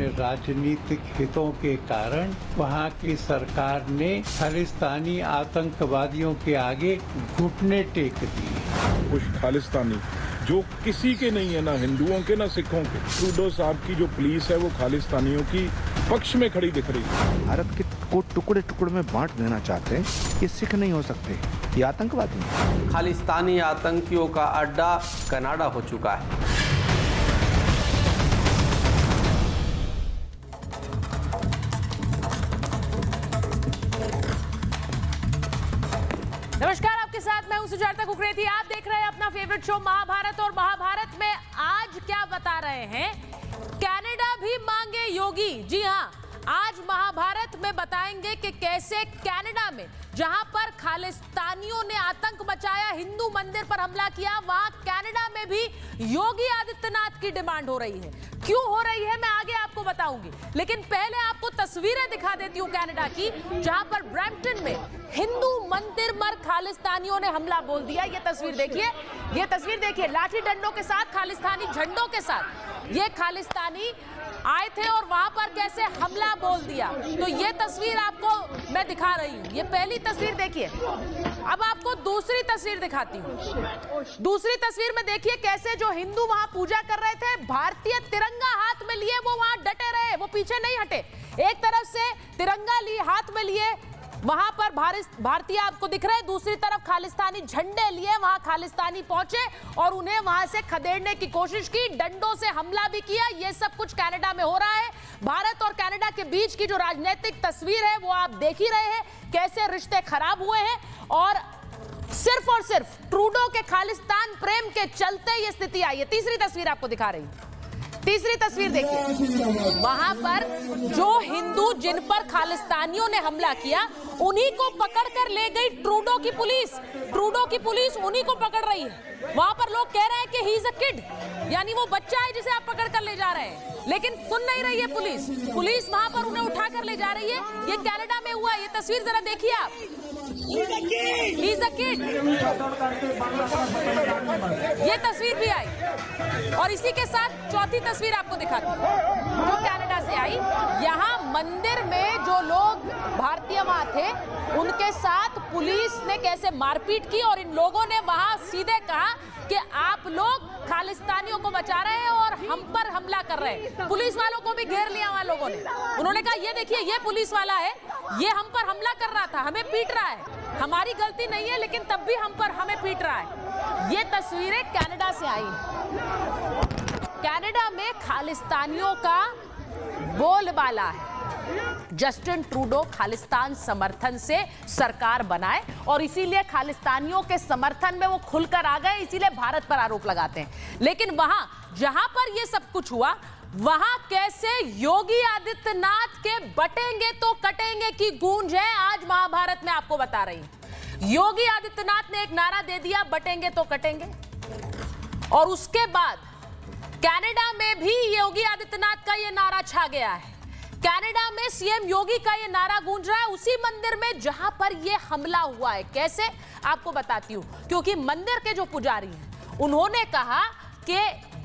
अपने राजनीतिक हितों के कारण वहाँ की सरकार ने खालिस्तानी आतंकवादियों के आगे घुटने टेक दिए। कुछ खालिस्तानी जो किसी के नहीं है, ना हिंदुओं के ना सिखों के, ट्रूडो साहब की जो पुलिस है वो खालिस्तानियों की पक्ष में खड़ी दिख रही है। भारत को टुकड़े टुकड़े में बांट देना चाहते हैं। ये सिख नहीं हो सकते, ये आतंकवादी हैं। खालिस्तानी आतंकियों का अड्डा कनाडा हो चुका है। नमस्कार, आपके साथ मैं हूं सुजाता कुकरेती। आप देख रहे हैं अपना फेवरेट शो महाभारत। और महाभारत में आज क्या बता रहे हैं? कनाडा भी मांगे योगी। जी हां, आज महाभारत में बताएंगे कि कैसे कनाडा में, जहां पर खालिस्तानियों ने आतंक मचाया, हिंदू मंदिर पर हमला किया, वहां कनाडा में भी योगी आदित्यनाथ की डिमांड हो रही है। क्यों हो रही है मैं आगे आपको बताऊंगी, लेकिन पहले आपको तस्वीरें दिखा देती हूं कनाडा की, जहां पर ब्रैम्पटन में हिंदू मंदिर पर खालिस्तानियों ने हमला बोल दिया। ये तस्वीर देखिए, ये तस्वीर देखिए, लाठी डंडों के साथ, खालिस्तानी झंडों के साथ ये खालिस्तानी आए थे और वहां पर कैसे हमला बोल दिया। तो ये तस्वीर आपको मैं दिखा रही हूं। ये पहली तस्वीर देखिए। अब आपको दूसरी तस्वीर दिखाती हूं। दूसरी तस्वीर में देखिए कैसे जो हिंदू वहां पूजा कर रहे थे, भारतीय तिरंगा हाथ में लिए वो वहां डटे रहे, वो पीछे नहीं हटे। एक तरफ से तिरंगा लिए हाथ में लिए वहां पर भारतीय आपको दिख रहे हैं, दूसरी तरफ खालिस्तानी झंडे लिए वहां खालिस्तानी पहुंचे और उन्हें वहां से खदेड़ने की कोशिश की, डंडों से हमला भी किया। ये सब कुछ कनाडा में हो रहा है। भारत और कनाडा के बीच की जो राजनीतिक तस्वीर है वो आप देख ही रहे हैं, कैसे रिश्ते खराब हुए हैं और सिर्फ ट्रूडो के खालिस्तान प्रेम के चलते ये स्थिति आई है। तीसरी तस्वीर आपको दिखा रही हूं। तीसरी तस्वीर देखिए, वहां पर जो हिंदू जिन पर खालिस्तानियों ने हमला किया उन्हीं को पकड़कर ले गई ट्रूडो की पुलिस। ट्रूडो की पुलिस उन्हीं को पकड़ रही है। वहां पर लोग कह रहे हैं कि ही इज अ किड, यानी वो बच्चा है जिसे आप पकड़कर ले जा रहे हैं, लेकिन सुन नहीं रही है पुलिस। पुलिस वहां पर उन्हें उठाकर ले जा रही है। ये कनाडा में हुआ। ये तस्वीर जरा देखिए आप। He's a kid. ये तस्वीर भी आई और इसी के साथ चौथी तस्वीर आपको दिखाती हूँ जो कनाडा से आई। यहाँ मंदिर में जो लोग भारतीय वहां थे उनके साथ पुलिस ने कैसे मारपीट की और इन लोगों ने वहां सीधे कहा कि आप लोग खालिस्तानियों को बचा रहे हैं और हम पर हमला कर रहे हैं। पुलिस वालों को भी घेर लिया वहां लोगों ने। उन्होंने कहा ये देखिए, ये पुलिस वाला है, ये हम पर हमला कर रहा था, हमें पीट रहा है, हमारी गलती नहीं है लेकिन तब भी हम पर हमें पीट रहा है। ये तस्वीरें कनाडा से आई। कनाडा में खालिस्तानियों का बोलबाला है। जस्टिन ट्रूडो खालिस्तान समर्थन से सरकार बनाए और इसीलिए खालिस्तानियों के समर्थन में वो खुलकर आ गए, इसीलिए भारत पर आरोप लगाते हैं। लेकिन वहां जहां पर ये सब कुछ हुआ, वहां कैसे योगी आदित्यनाथ के बटेंगे तो कटेंगे की गूंज है, आज महाभारत में आपको बता रही हूं। योगी आदित्यनाथ ने एक नारा दे दिया, बटेंगे तो कटेंगे, और उसके बाद कनाडा में भी योगी आदित्यनाथ का यह नारा छा गया है। कनाडा में सीएम योगी का यह नारा गूंज रहा है उसी मंदिर में जहां पर यह हमला हुआ है। कैसे आपको बताती हूं, क्योंकि मंदिर के जो पुजारी हैं उन्होंने कहा कि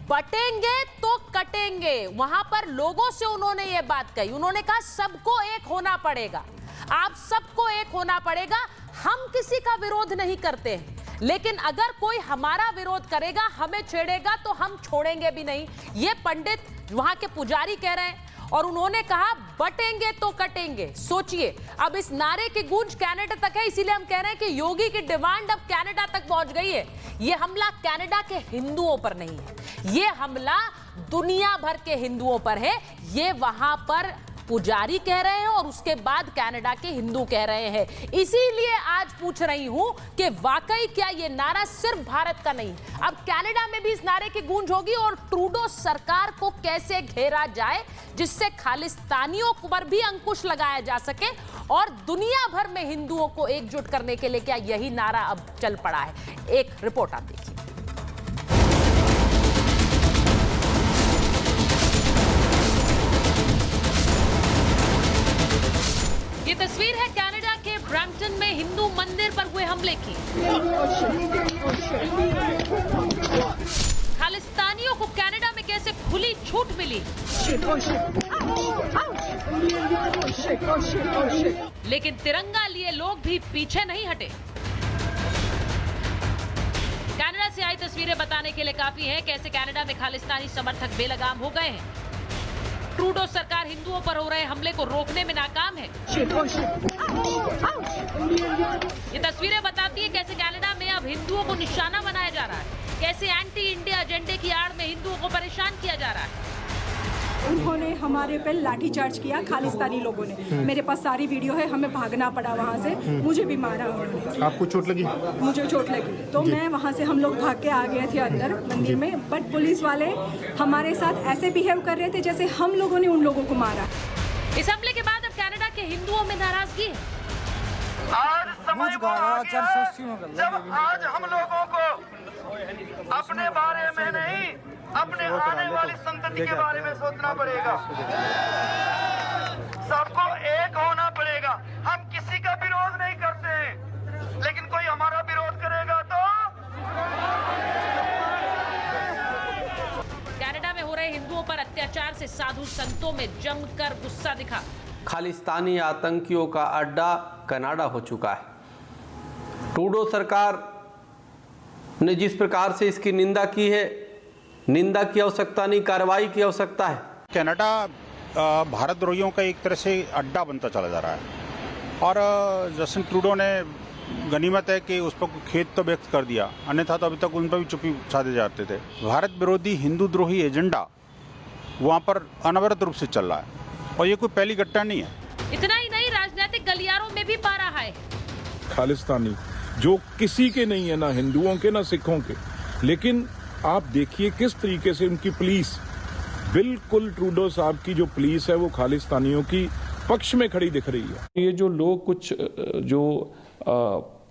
बटेंगे तो कटेंगे। वहां पर लोगों से उन्होंने ये बात कही, उन्होंने कहा सबको एक होना पड़ेगा, आप सबको एक होना पड़ेगा। हम किसी का विरोध नहीं करते हैं, लेकिन अगर कोई हमारा विरोध करेगा, हमें छेड़ेगा तो हम छोड़ेंगे भी नहीं। ये पंडित वहां के पुजारी कह रहे हैं और उन्होंने कहा बटेंगे तो कटेंगे। सोचिए, अब इस नारे की गूंज कनाडा तक है, इसीलिए हम कह रहे हैं कि योगी की डिमांड अब कनाडा तक पहुंच गई है। यह हमला कनाडा के हिंदुओं पर नहीं है, यह हमला दुनिया भर के हिंदुओं पर है। ये वहां पर पुजारी कह रहे हैं और उसके बाद कनाडा के हिंदू कह रहे हैं। इसीलिए आज पूछ रही हूं कि वाकई क्या ये नारा सिर्फ भारत का नहीं, अब कनाडा में भी इस नारे की गूंज होगी और ट्रूडो सरकार को कैसे घेरा जाए जिससे खालिस्तानियों पर भी अंकुश लगाया जा सके और दुनिया भर में हिंदुओं को एकजुट करने के लिए क्या यही नारा अब चल पड़ा है। एक रिपोर्ट आप देखिए। ये तस्वीर है कनाडा के ब्रैम्पटन में हिंदू मंदिर पर हुए हमले की। खालिस्तानियों को कनाडा में कैसे देने से खुली छूट मिली, लेकिन तिरंगा लिए लोग भी पीछे नहीं हटे। कनाडा से आई तस्वीरें बताने के लिए काफी हैं कैसे कनाडा में खालिस्तानी समर्थक बेलगाम हो गए हैं। ट्रूडो सरकार हिंदुओं पर हो रहे हमले को रोकने में नाकाम है। ये तस्वीरें बताती है कैसे कनाडा में अब हिंदुओं को निशाना बनाया जा रहा है, कैसे एंटी इंडिया एजेंडे की आड़ में हिंदुओं को परेशान किया जा रहा है। उन्होंने हमारे पे लाठीचार्ज किया, खालिस्तानी लोगों ने। मेरे पास सारी वीडियो है, हमें भागना पड़ा वहाँ से, मुझे भी मारा उन्होंने। आपको चोट लगी? मुझे चोट लगी तो मैं वहाँ से, हम लोग भाग के आ गए थे अंदर मंदिर में, बट पुलिस वाले हमारे साथ ऐसे बिहेव कर रहे थे जैसे हम लोगों ने उन लोगों को मारा। इस हमले के बाद अब कनाडा के हिंदुओं में नाराजगी है। आज समय वो आ गया जब आज हम लोगों को अपने बारे में नहीं, अपने आने वाली संतति के बारे में सोचना पड़ेगा। सबको एक होना पड़ेगा। हम किसी का विरोध नहीं करते हैं, लेकिन कोई हमारा विरोध करेगा तो। कनाडा में हो रहे हिंदुओं पर अत्याचार से साधु संतों में जमकर गुस्सा दिखा। खालिस्तानी आतंकियों का अड्डा कनाडा हो चुका है। ट्रूडो सरकार ने जिस प्रकार से इसकी निंदा की है, निंदा की आवश्यकता नहीं, कार्रवाई की आवश्यकता है। कनाडा भारतद्रोहियों का एक तरह से अड्डा बनता चला जा रहा है और जस्टिन ट्रूडो ने गनीमत है कि उस पर खेद तो व्यक्त कर दिया, अन्यथा तो अभी तक उन पर भी चुप्पी साधे जाते थे। भारत विरोधी हिंदू द्रोही एजेंडा वहाँ पर अनवरत रूप से चल रहा है और ये कोई पहली घटना नहीं है। इतना ही नहीं, राजनीतिक गलियारों में भी पा रहा है। खालिस्तानी जो किसी के नहीं है, ना हिंदुओं के ना सिखों के, लेकिन आप देखिए किस तरीके से उनकी पुलिस, बिल्कुल ट्रूडो साहब की जो पुलिस है वो खालिस्तानियों की पक्ष में खड़ी दिख रही है। ये जो लोग कुछ जो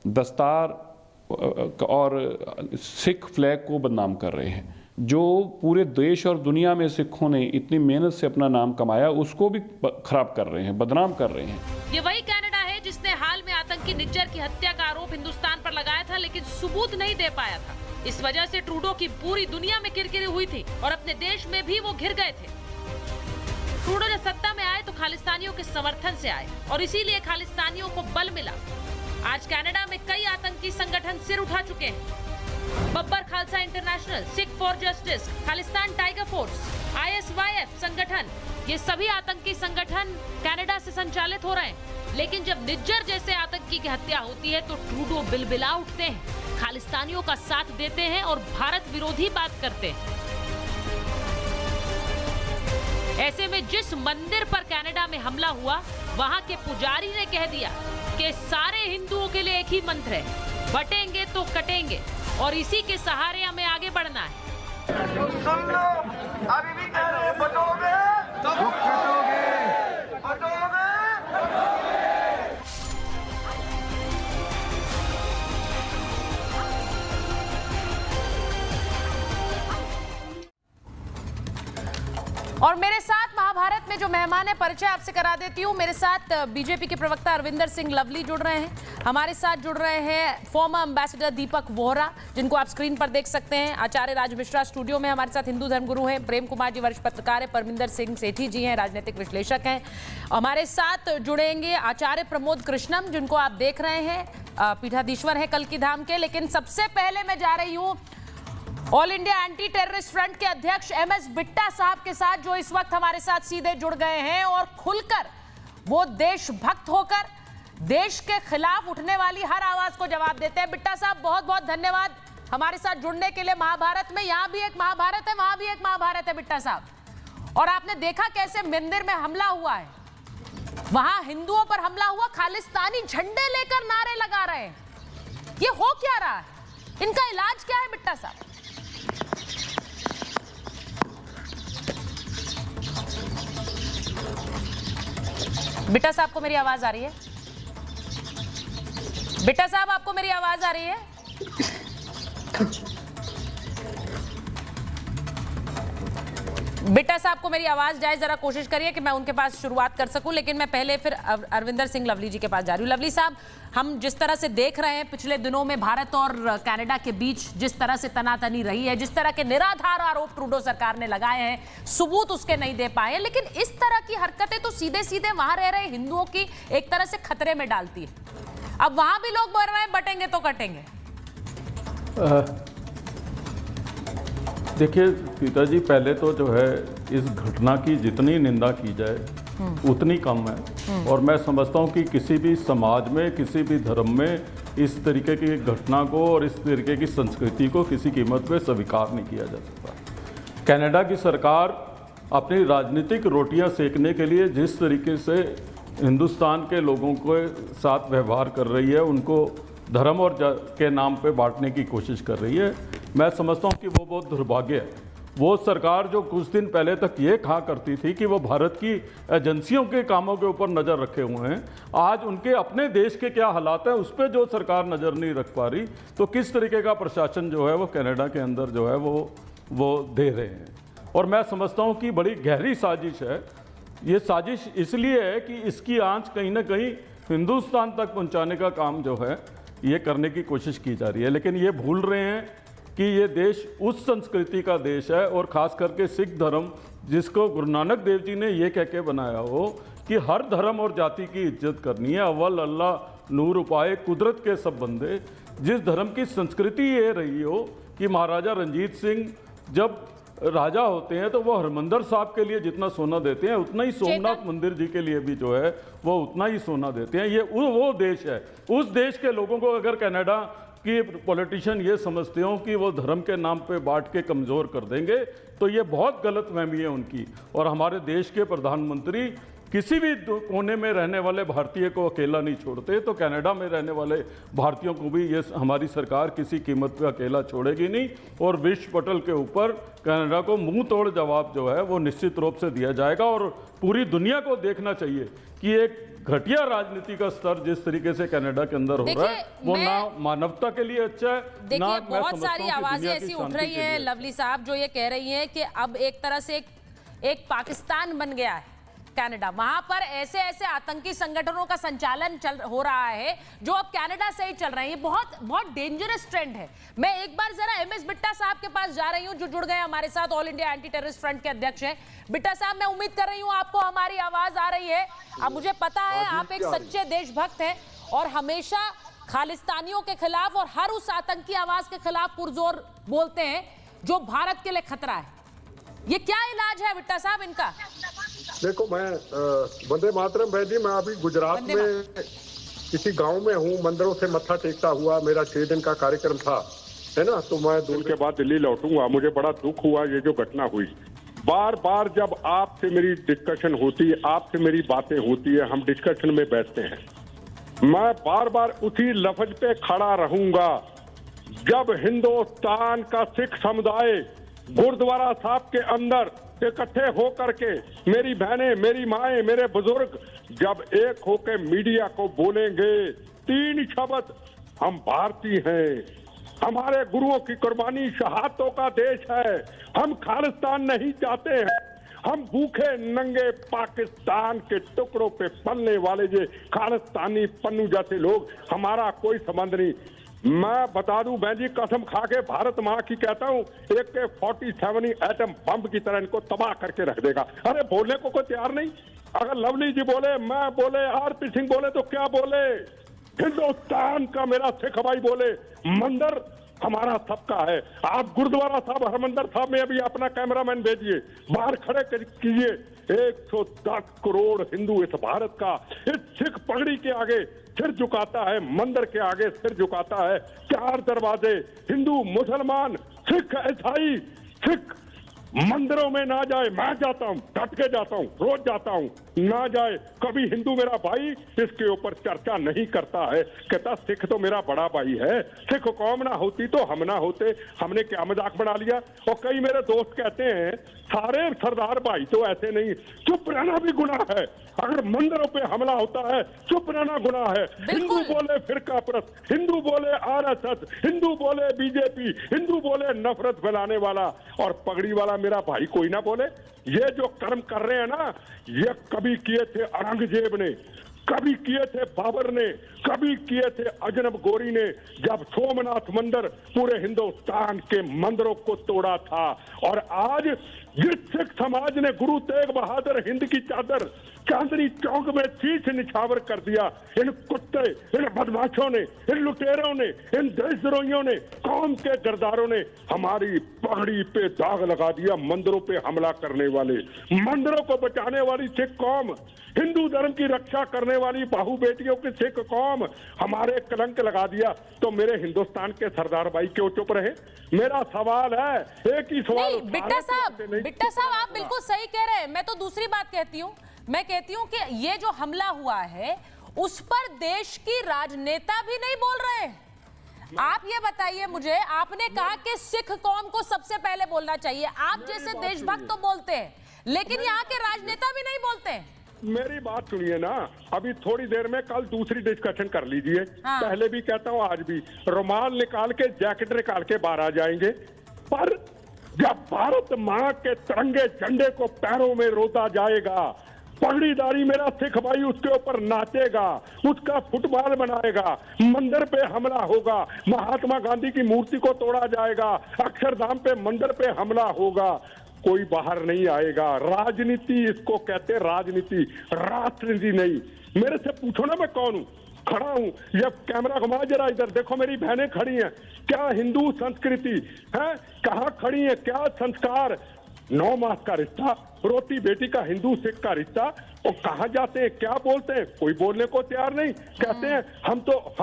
दस्तार और सिख फ्लैग को बदनाम कर रहे हैं, जो पूरे देश और दुनिया में सिखों ने इतनी मेहनत से अपना नाम कमाया, उसको भी खराब कर रहे हैं, बदनाम कर रहे हैं। ये वही कनाडा है जिसने हाल में आतंकी निज्जर की हत्या का आरोप हिंदुस्तान पर लगाया था, लेकिन सबूत नहीं दे पाया था। इस वजह से ट्रूडो की पूरी दुनिया में किरकिरी हुई थी और अपने देश में भी वो घिर गए थे। ट्रूडो जब सत्ता में आए तो खालिस्तानियों के समर्थन से आए और इसीलिए खालिस्तानियों को बल मिला। आज कनाडा में कई आतंकी संगठन सिर उठा चुके हैं। Babbar Khalsa international, Sikh for justice, Khalistan tiger force, ISYF संगठन, ये सभी आतंकी संगठन कनाडा से संचालित हो रहे हैं। लेकिन जब निज्जर जैसे आतंकी की हत्या होती है तो ट्रूडो बिलबिला उठते हैं, खालिस्तानियों का साथ देते हैं और भारत विरोधी बात करते हैं। ऐसे में जिस मंदिर पर कनाडा में हमला हुआ, वहां के पुजारी ने कह दिया कि सारे हिंदुओं के लिए एक ही मंत्र है, बटेंगे तो कटेंगे, और इसी के सहारे हमें आगे बढ़ना है। सुन लो, अभी भी कह रहे हैं बटोगे तो कटोगे, बटोगे। और मेरे साथ महाभारत में जो मेहमान है, परिचय आपसे करा देती हूँ। मेरे साथ बीजेपी के प्रवक्ता अरविंदर सिंह लवली जुड़ रहे हैं। हमारे साथ जुड़ रहे हैं फॉर्मर एम्बेसडर दीपक वोहरा, जिनको आप स्क्रीन पर देख सकते हैं। आचार्य राज मिश्रा स्टूडियो में हमारे साथ हिंदू धर्मगुरु हैं। प्रेम कुमार जी वरिष्ठ पत्रकार है। परमिंदर सिंह सेठी जी हैं, राजनीतिक विश्लेषक हैं। हमारे साथ जुड़ेंगे आचार्य प्रमोद कृष्णम, जिनको आप देख रहे हैं, पीठाधीश्वर हैं कल्की धाम के। लेकिन सबसे पहले मैं जा रही हूँ all India anti terrorist front के अध्यक्ष MS बिट्टा साहब के साथ, जो इस वक्त हमारे साथ सीधे जुड़ गए हैं और खुलकर वो देशभक्त होकर देश के खिलाफ उठने वाली हर आवाज को जवाब देते हैं। बिट्टा साहब, बहुत बहुत धन्यवाद हमारे साथ जुड़ने के लिए। महाभारत में यहाँ भी एक महाभारत है, वहां भी एक महाभारत है बिट्टा साहब। और आपने देखा कैसे मंदिर में हमला हुआ है, वहां हिंदुओं पर हमला हुआ, खालिस्तानी झंडे लेकर नारे लगा रहे हैं। ये हो क्या रहा है? इनका इलाज क्या है बिट्टा साहब? बिट्टा साहब को मेरी आवाज आ रही है? बिट्टा साहब, आपको मेरी आवाज आ रही है? बिट्टा साहब को मेरी आवाज जाए, जरा कोशिश करिए कि मैं उनके पास शुरुआत कर सकूं, लेकिन मैं पहले फिर अरविंदर सिंह लवली जी के पास जा रही हूं। लवली साहब, हम जिस तरह से देख रहे हैं पिछले दिनों में भारत और कनाडा के बीच जिस तरह से तनातनी रही है, जिस तरह के निराधार आरोप ट्रूडो सरकार ने लगाए हैं, सबूत उसके नहीं दे पाए, लेकिन इस तरह की हरकतें तो सीधे सीधे वहां रह रहे हिंदुओं की एक तरह से खतरे में डालती है। अब वहां भी लोग बोल रहे हैं बटेंगे तो कटेंगे। देखिए सीता जी, पहले तो जो है इस घटना की जितनी निंदा की जाए उतनी कम है, और मैं समझता हूँ कि किसी भी समाज में, किसी भी धर्म में इस तरीके की घटना को और इस तरीके की संस्कृति को किसी कीमत पे स्वीकार नहीं किया जा सकता। कनाडा की सरकार अपनी राजनीतिक रोटियां सेकने के लिए जिस तरीके से हिंदुस्तान के लोगों के साथ व्यवहार कर रही है, उनको धर्म और के नाम पे बांटने की कोशिश कर रही है, मैं समझता हूँ कि वो बहुत दुर्भाग्य है। वो सरकार जो कुछ दिन पहले तक ये कहा करती थी कि वो भारत की एजेंसियों के कामों के ऊपर नज़र रखे हुए हैं, आज उनके अपने देश के क्या हालात हैं उस पर जो सरकार नज़र नहीं रख पा रही, तो किस तरीके का प्रशासन जो है वो कनाडा के अंदर जो है वो दे रहे हैं। और मैं समझता हूँ कि बड़ी गहरी साजिश है। ये साजिश इसलिए है कि इसकी आंच कहीं ना कहीं हिंदुस्तान तक पहुँचाने का काम जो है ये करने की कोशिश की जा रही है, लेकिन ये भूल रहे हैं कि ये देश उस संस्कृति का देश है, और ख़ास करके सिख धर्म, जिसको गुरु नानक देव जी ने ये कह के बनाया हो कि हर धर्म और जाति की इज्जत करनी है, अव्वल अल्लाह नूर उपाय कुदरत के सब बंदे। जिस धर्म की संस्कृति ये रही हो कि महाराजा रंजीत सिंह जब राजा होते हैं तो वो हरमंदिर साहब के लिए जितना सोना देते हैं उतना ही सोमनाथ मंदिर जी के लिए भी जो है वो उतना ही सोना देते हैं। ये वो देश है। उस देश के लोगों को अगर कनाडा कि पॉलिटिशियन ये समझते हो कि वो धर्म के नाम पे बांट के कमज़ोर कर देंगे, तो ये बहुत गलत फहमी है उनकी। और हमारे देश के प्रधानमंत्री किसी भी कोने में रहने वाले भारतीय को अकेला नहीं छोड़ते, तो कनाडा में रहने वाले भारतीयों को भी ये हमारी सरकार किसी कीमत पे अकेला छोड़ेगी नहीं, और विश्व पटल के ऊपर कनाडा को मुंह तोड़ जवाब जो है वो निश्चित रूप से दिया जाएगा। और पूरी दुनिया को देखना चाहिए कि एक घटिया राजनीति का स्तर जिस तरीके से कनाडा के अंदर हो रहा है वो ना मानवता के लिए अच्छा है, ना बहुत सारी आवाजें ऐसी उठ रही हैं लवली साहब जो ये कह रही हैं कि अब एक तरह से एक पाकिस्तान बन गया है कनाडा। वहां पर ऐसे ऐसे आतंकी संगठनों का संचालन हो रहा है जो अब कनाडा से ही चल रहे हैं। ये बहुत बहुत डेंजरस ट्रेंड है। मैं एक बार जरा एमएस बिट्टा साहब के पास जा रही हूं जो जुड़ गए हमारे साथ, all India anti terrorist front के अध्यक्ष हैं। बिट्टा साहब, मैं उम्मीद कर रही हूं आपको हमारी आवाज आ रही है। अब मुझे पता है आप एक सच्चे देशभक्त हैं और हमेशा खालिस्तानियों के खिलाफ और हर उस आतंकी आवाज के खिलाफ पुरजोर बोलते हैं जो भारत के लिए खतरा है। ये क्या इलाज है बिट्टा साहब इनका? देखो, मैं वंदे मातरम भाई, मैं अभी गुजरात में किसी गांव में हूँ, मंदिरों से मत्था टेकता हुआ मेरा 6 दिन का कार्यक्रम था, है ना। तो मैं 2 दिन के बाद दिल्ली लौटूंगा। मुझे बड़ा दुख हुआ ये जो घटना हुई। बार बार जब आपसे मेरी डिस्कशन होती है, आपसे मेरी बातें होती है, हम डिस्कशन में बैठते हैं, मैं बार बार उसी लफ्ज पे खड़ा रहूंगा। जब हिंदुस्तान का सिख समुदाय गुरुद्वारा साहब के अंदर इकट्ठे होकर के, मेरी बहनें, मेरी माएं, मेरे बुजुर्ग जब एक होकर मीडिया को बोलेंगे 3 शब्द, हम भारतीय हैं, हमारे गुरुओं की कुर्बानी शहादतों का देश है, हम खालिस्तान नहीं चाहते हैं, हम भूखे नंगे पाकिस्तान के टुकड़ों पे पलने वाले ये खालिस्तानी पन्नू जैसे लोग, हमारा कोई संबंध नहीं। मैं बता दूं बहन जी, कसम खा के भारत मां की कहता हूं, एक के 47 एटम बम की तरह इनको तबाह करके रख देगा। अरे बोलने को कोई तैयार नहीं। अगर लवली जी बोले, मैं बोले, आरपी सिंह बोले तो क्या बोले, हिंदुस्तान का मेरा सिख भाई बोले, मंदिर हमारा सबका है। आप गुरुद्वारा साहब, हरमंदिर साहब में अभी अपना कैमरामैन भेजिए, बाहर खड़े कीजिए। 110 करोड़ हिंदू इस भारत का इस सिख पगड़ी के आगे सिर झुकाता है, मंदिर के आगे सिर झुकाता है। 4 दरवाजे, हिंदू, मुसलमान, सिख, ईसाई, सिख मंदिरों में ना जाए। मैं जाता हूं, डट के जाता हूं, रोज जाता हूं, ना जाए। कभी हिंदू मेरा भाई इसके ऊपर चर्चा नहीं करता है, कहता सिख तो मेरा बड़ा भाई है, सिख कौम ना होती तो हम ना होते, हमने क्या मजाक बना लिया। और कई मेरे दोस्त कहते हैं सारे सरदार भाई तो ऐसे नहीं। चुप रहना भी गुनाह है। अगर मंदिरों पे हमला होता है, चुप रहना गुनाह है। हिंदू बोले फिरका परस्त, हिंदू बोले आरएसएस, हिंदू बोले बीजेपी, हिंदू बोले नफरत फैलाने वाला और पगड़ी वाला मेरा भाई कोई ना बोले। ये जो कर्म कर रहे हैं ना, ये कभी किए थे औरंगजेब ने, कभी किए थे बाबर ने, कभी किए थे अजनब गोरी ने, जब सोमनाथ मंदिर पूरे हिंदुस्तान के मंदिरों को तोड़ा था। और आज जिस सिख समाज ने गुरु तेग बहादुर हिंद की चादर चांदनी चौक में शीश निछावर कर दिया, इन कुत्ते, इन बदमाशों ने, इन लुटेरों ने, इन देशद्रोहियों ने, कौम के गरदारों ने हमारी पगड़ी पे दाग लगा दिया। मंदिरों पे हमला करने वाले, मंदिरों को बचाने वाली सिख कौम, हिंदू धर्म की रक्षा करने वाली बाहू बेटियों की सिख कौम हमारे कलंक लगा दिया। तो मेरे हिंदुस्तान के सरदार भाई क्यों चुप रहे? मेरा सवाल है, एक ही सवाल। नहीं बिट्टा साहब आप बिल्कुल सही कह रहे हैं। मैं तो दूसरी बात कहती हूँ, मैं कहती हूँ कि ये जो हमला हुआ है उस पर देश की राजनेता भी नहीं बोल रहे हैं। आप ये बताइए मुझे, आपने कहा कि सिख कौम को सबसे पहले बोलना चाहिए, आप जैसे देशभक्त तो बोलते हैं, लेकिन यहाँ के राजनेता भी नहीं बोलते हैं। मेरी बात सुनिए ना, अभी थोड़ी देर में कल दूसरी डिस्कशन कर लीजिए। हाँ। पहले भी कहता हूँ, आज भी, रुमाल निकाल के, जैकेट निकाल के बाहर आ जाएंगे। पर जब भारत माँ के तिरंगे झंडे को पैरों में रोता जाएगा, पगड़ीदारी मेरा सिख भाई उसके ऊपर नाचेगा, उसका फुटबॉल बनाएगा, मंदिर पे हमला होगा, महात्मा गांधी की मूर्ति को तोड़ा जाएगा, अक्षरधाम पे मंदिर पे हमला होगा, कोई बाहर नहीं आएगा। राजनीति इसको कहते हैं, राजनीति, राष्ट्रनीति नहीं। मेरे से पूछो ना मैं कौन हूं, खड़ा हूं। ये कैमरा घुमा जरा, इधर देखो, मेरी बहनें खड़ी हैं। क्या हिंदू संस्कृति है? कहाँ खड़ी है? क्या संस्कार? 9 मास का रिश्ता, रोटी बेटी का हिंदू सिख का रिश्ता, और कहाँ जाते हैं, क्या बोलते हैं? कोई बोलने को तैयार नहीं। कहते हैं हम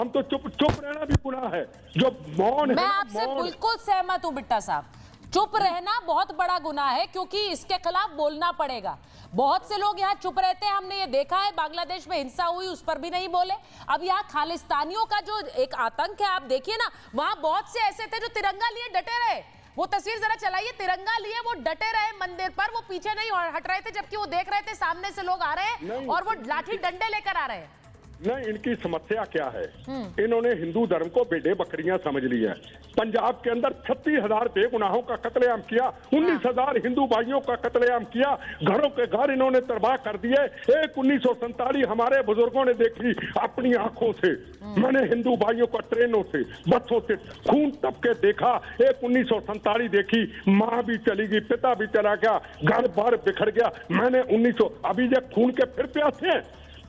तो चुप रहना भी गुनाह है। जो मौन है, मैं आपसे बिल्कुल सहमत हूँ बिट्टा साहब, चुप रहना बहुत बड़ा गुनाह है, क्योंकि इसके खिलाफ बोलना पड़ेगा। बहुत से लोग यहाँ चुप रहते हैं, हमने ये देखा है, बांग्लादेश में हिंसा हुई उस पर भी नहीं बोले। अब यहाँ खालिस्तानियों का जो एक आतंक है, आप देखिए ना, वहां बहुत से ऐसे थे जो तिरंगा लिए डटे रहे। वो तस्वीर जरा चलाइए, तिरंगा लिए वो डटे रहे मंदिर पर, वो पीछे नहीं हट रहे थे, जबकि वो देख रहे थे सामने से लोग आ रहे हैं और वो लाठी डंडे लेकर आ रहे हैं। नहीं, इनकी समस्या क्या है? इन्होंने हिंदू धर्म को भेड़े बकरियां समझ ली है। पंजाब के अंदर 36,000 बेगुनाहों का कत्लेआम किया, 19,000 हिंदू भाइयों का कत्लेआम किया, घरों के घर इन्होंने तबाह कर दिए। एक 1947 हमारे बुजुर्गों ने देखी अपनी आंखों से। मैंने हिंदू भाइयों को ट्रेनों से, बसों से खून टपके देखा। एक 1947 देखी, माँ भी चली गई, पिता भी चला गया, घर बार बिखर गया। मैंने 1900, अभी ये खून के फिर प्यासे हैं,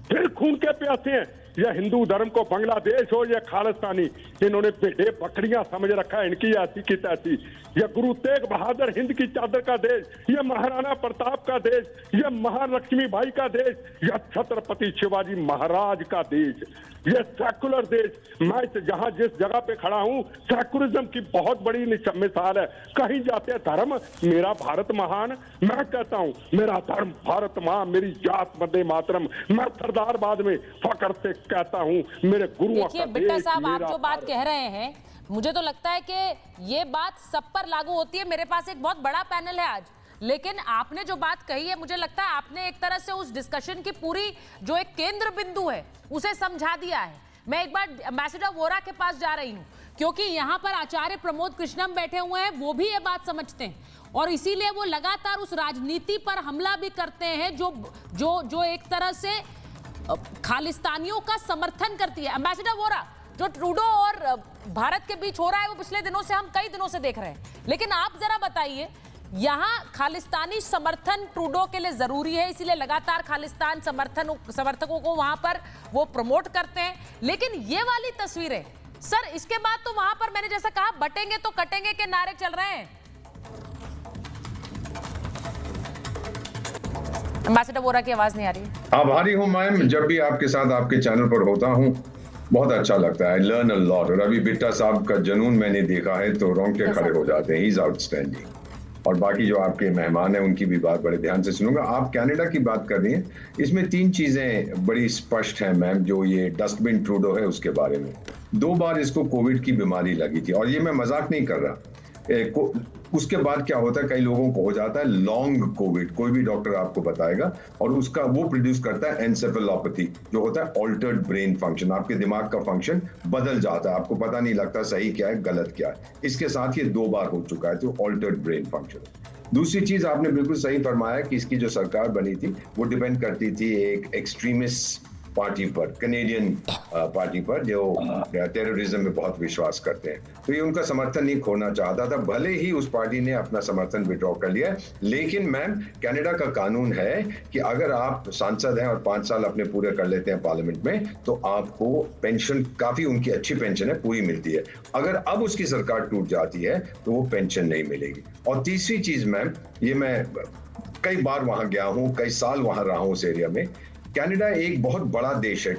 फिर खून के प्यासे हैं। यह हिंदू धर्म को बांग्लादेश हो या खालिस्तानी, इन्होंने भेड़े बकरियां समझ रखा है। इनकी ऐसी की तैसी। यह गुरु तेग बहादुर हिंद की चादर का देश, यह महाराणा प्रताप का देश, यह महालक्ष्मी बाई का देश, यह छत्रपति शिवाजी महाराज का देश, यह सेकुलर देश। मैं जहां जिस जगह पे खड़ा हूं, सेकुलरिज्म की बहुत बड़ी मिसाल है। कहीं जाते धर्म, मेरा भारत महान, मैं कहता हूं मेरा धर्म भारत महान, मेरी जात वंदे मातरम। मैं सरदारबाद में फख्र से कहता हूं, मेरे गुरुओं का देश। बिट्टा साहब, आप जो बात कह रहे हैं, मुझे तो लगता है कि ये बात सब पर लागू होती है। मेरे पास एक बहुत बड़ा पैनल है आज, लेकिन आपने जो बात कही है, मुझे लगता है आपने एक तरह से उस डिस्कशन की पूरी जो एक केंद्र बिंदु है उसे समझा दिया है। मैं एक बार एम्बेसडर वोरा के पास जा रही हूँ, क्योंकि यहाँ पर आचार्य प्रमोद कृष्णम बैठे हुए हैं, वो भी ये बात समझते हैं, और इसीलिए वो लगातार उस राजनीति पर हमला भी करते हैं जो एक तरह से खालिस्तानियों का समर्थन करती है। एम्बेसडर वोरा, जो ट्रूडो और भारत के बीच हो रहा है, वो पिछले दिनों से हम कई दिनों से देख रहे हैं, लेकिन आप जरा बताइए, यहाँ खालिस्तानी समर्थन ट्रूडो के लिए जरूरी है, इसीलिए लगातार खालिस्तान समर्थकों को वहां पर वो प्रमोट करते हैं। लेकिन ये वाली तस्वीरें सर, इसके बाद तो वहां पर मैंने जैसा कहा, बटेंगे तो कटेंगे के नारे चल रहे हैं। एम्बेसडर वोरा की आवाज नहीं आ रही। आभारी हूँ मैम, जब भी आपके साथ आपके चैनल पर होता हूँ बहुत अच्छा लगता है। Learn a lot. और अभी बिट्टा साहब का जुनून मैंने देखा है तो रोंगटे खड़े हो जाते हैं। He is outstanding. और बाकी जो आपके मेहमान हैं उनकी भी बात बड़े ध्यान से सुनूंगा। आप कनाडा की बात कर रही हैं, इसमें 3 चीजें बड़ी स्पष्ट हैं मैम। जो ये डस्टबिन ट्रूडो है उसके बारे में 2 बार इसको कोविड की बीमारी लगी थी, और ये मैं मजाक नहीं कर रहा। उसके बाद क्या होता है, कई लोगों को हो जाता है लॉन्ग कोविड, कोई भी डॉक्टर आपको बताएगा, और उसका वो प्रोड्यूस करता है एन्सेफेलोपैथी, जो होता है ऑल्टर्ड ब्रेन फंक्शन। आपके दिमाग का फंक्शन बदल जाता है, आपको पता नहीं लगता सही क्या है गलत क्या है। इसके साथ ये 2 बार हो चुका है, तो ऑल्टर्ड ब्रेन फंक्शन। दूसरी चीज आपने बिल्कुल सही फरमाया कि इसकी जो सरकार बनी थी वो डिपेंड करती थी एक एक्सट्रीमिस्ट पार्टी पर, कनेडियन पार्टी पर, जो टेररिज्म में बहुत विश्वास करते हैं। तो ये उनका समर्थन नहीं खोना चाहता था, भले ही उस पार्टी ने अपना समर्थन विड्रॉ कर लिया। लेकिन मैम, कनाडा का कानून है कि अगर आप सांसद हैं और 5 साल अपने पूरे कर लेते हैं पार्लियामेंट में, तो आपको पेंशन, काफी उनकी अच्छी पेंशन है, पूरी मिलती है। अगर अब उसकी सरकार टूट जाती है तो वो पेंशन नहीं मिलेगी। और तीसरी चीज मैम, ये मैं कई बार वहां गया हूं, कई साल वहां रहा हूं उस एरिया में। कनाडा एक बहुत बड़ा देश है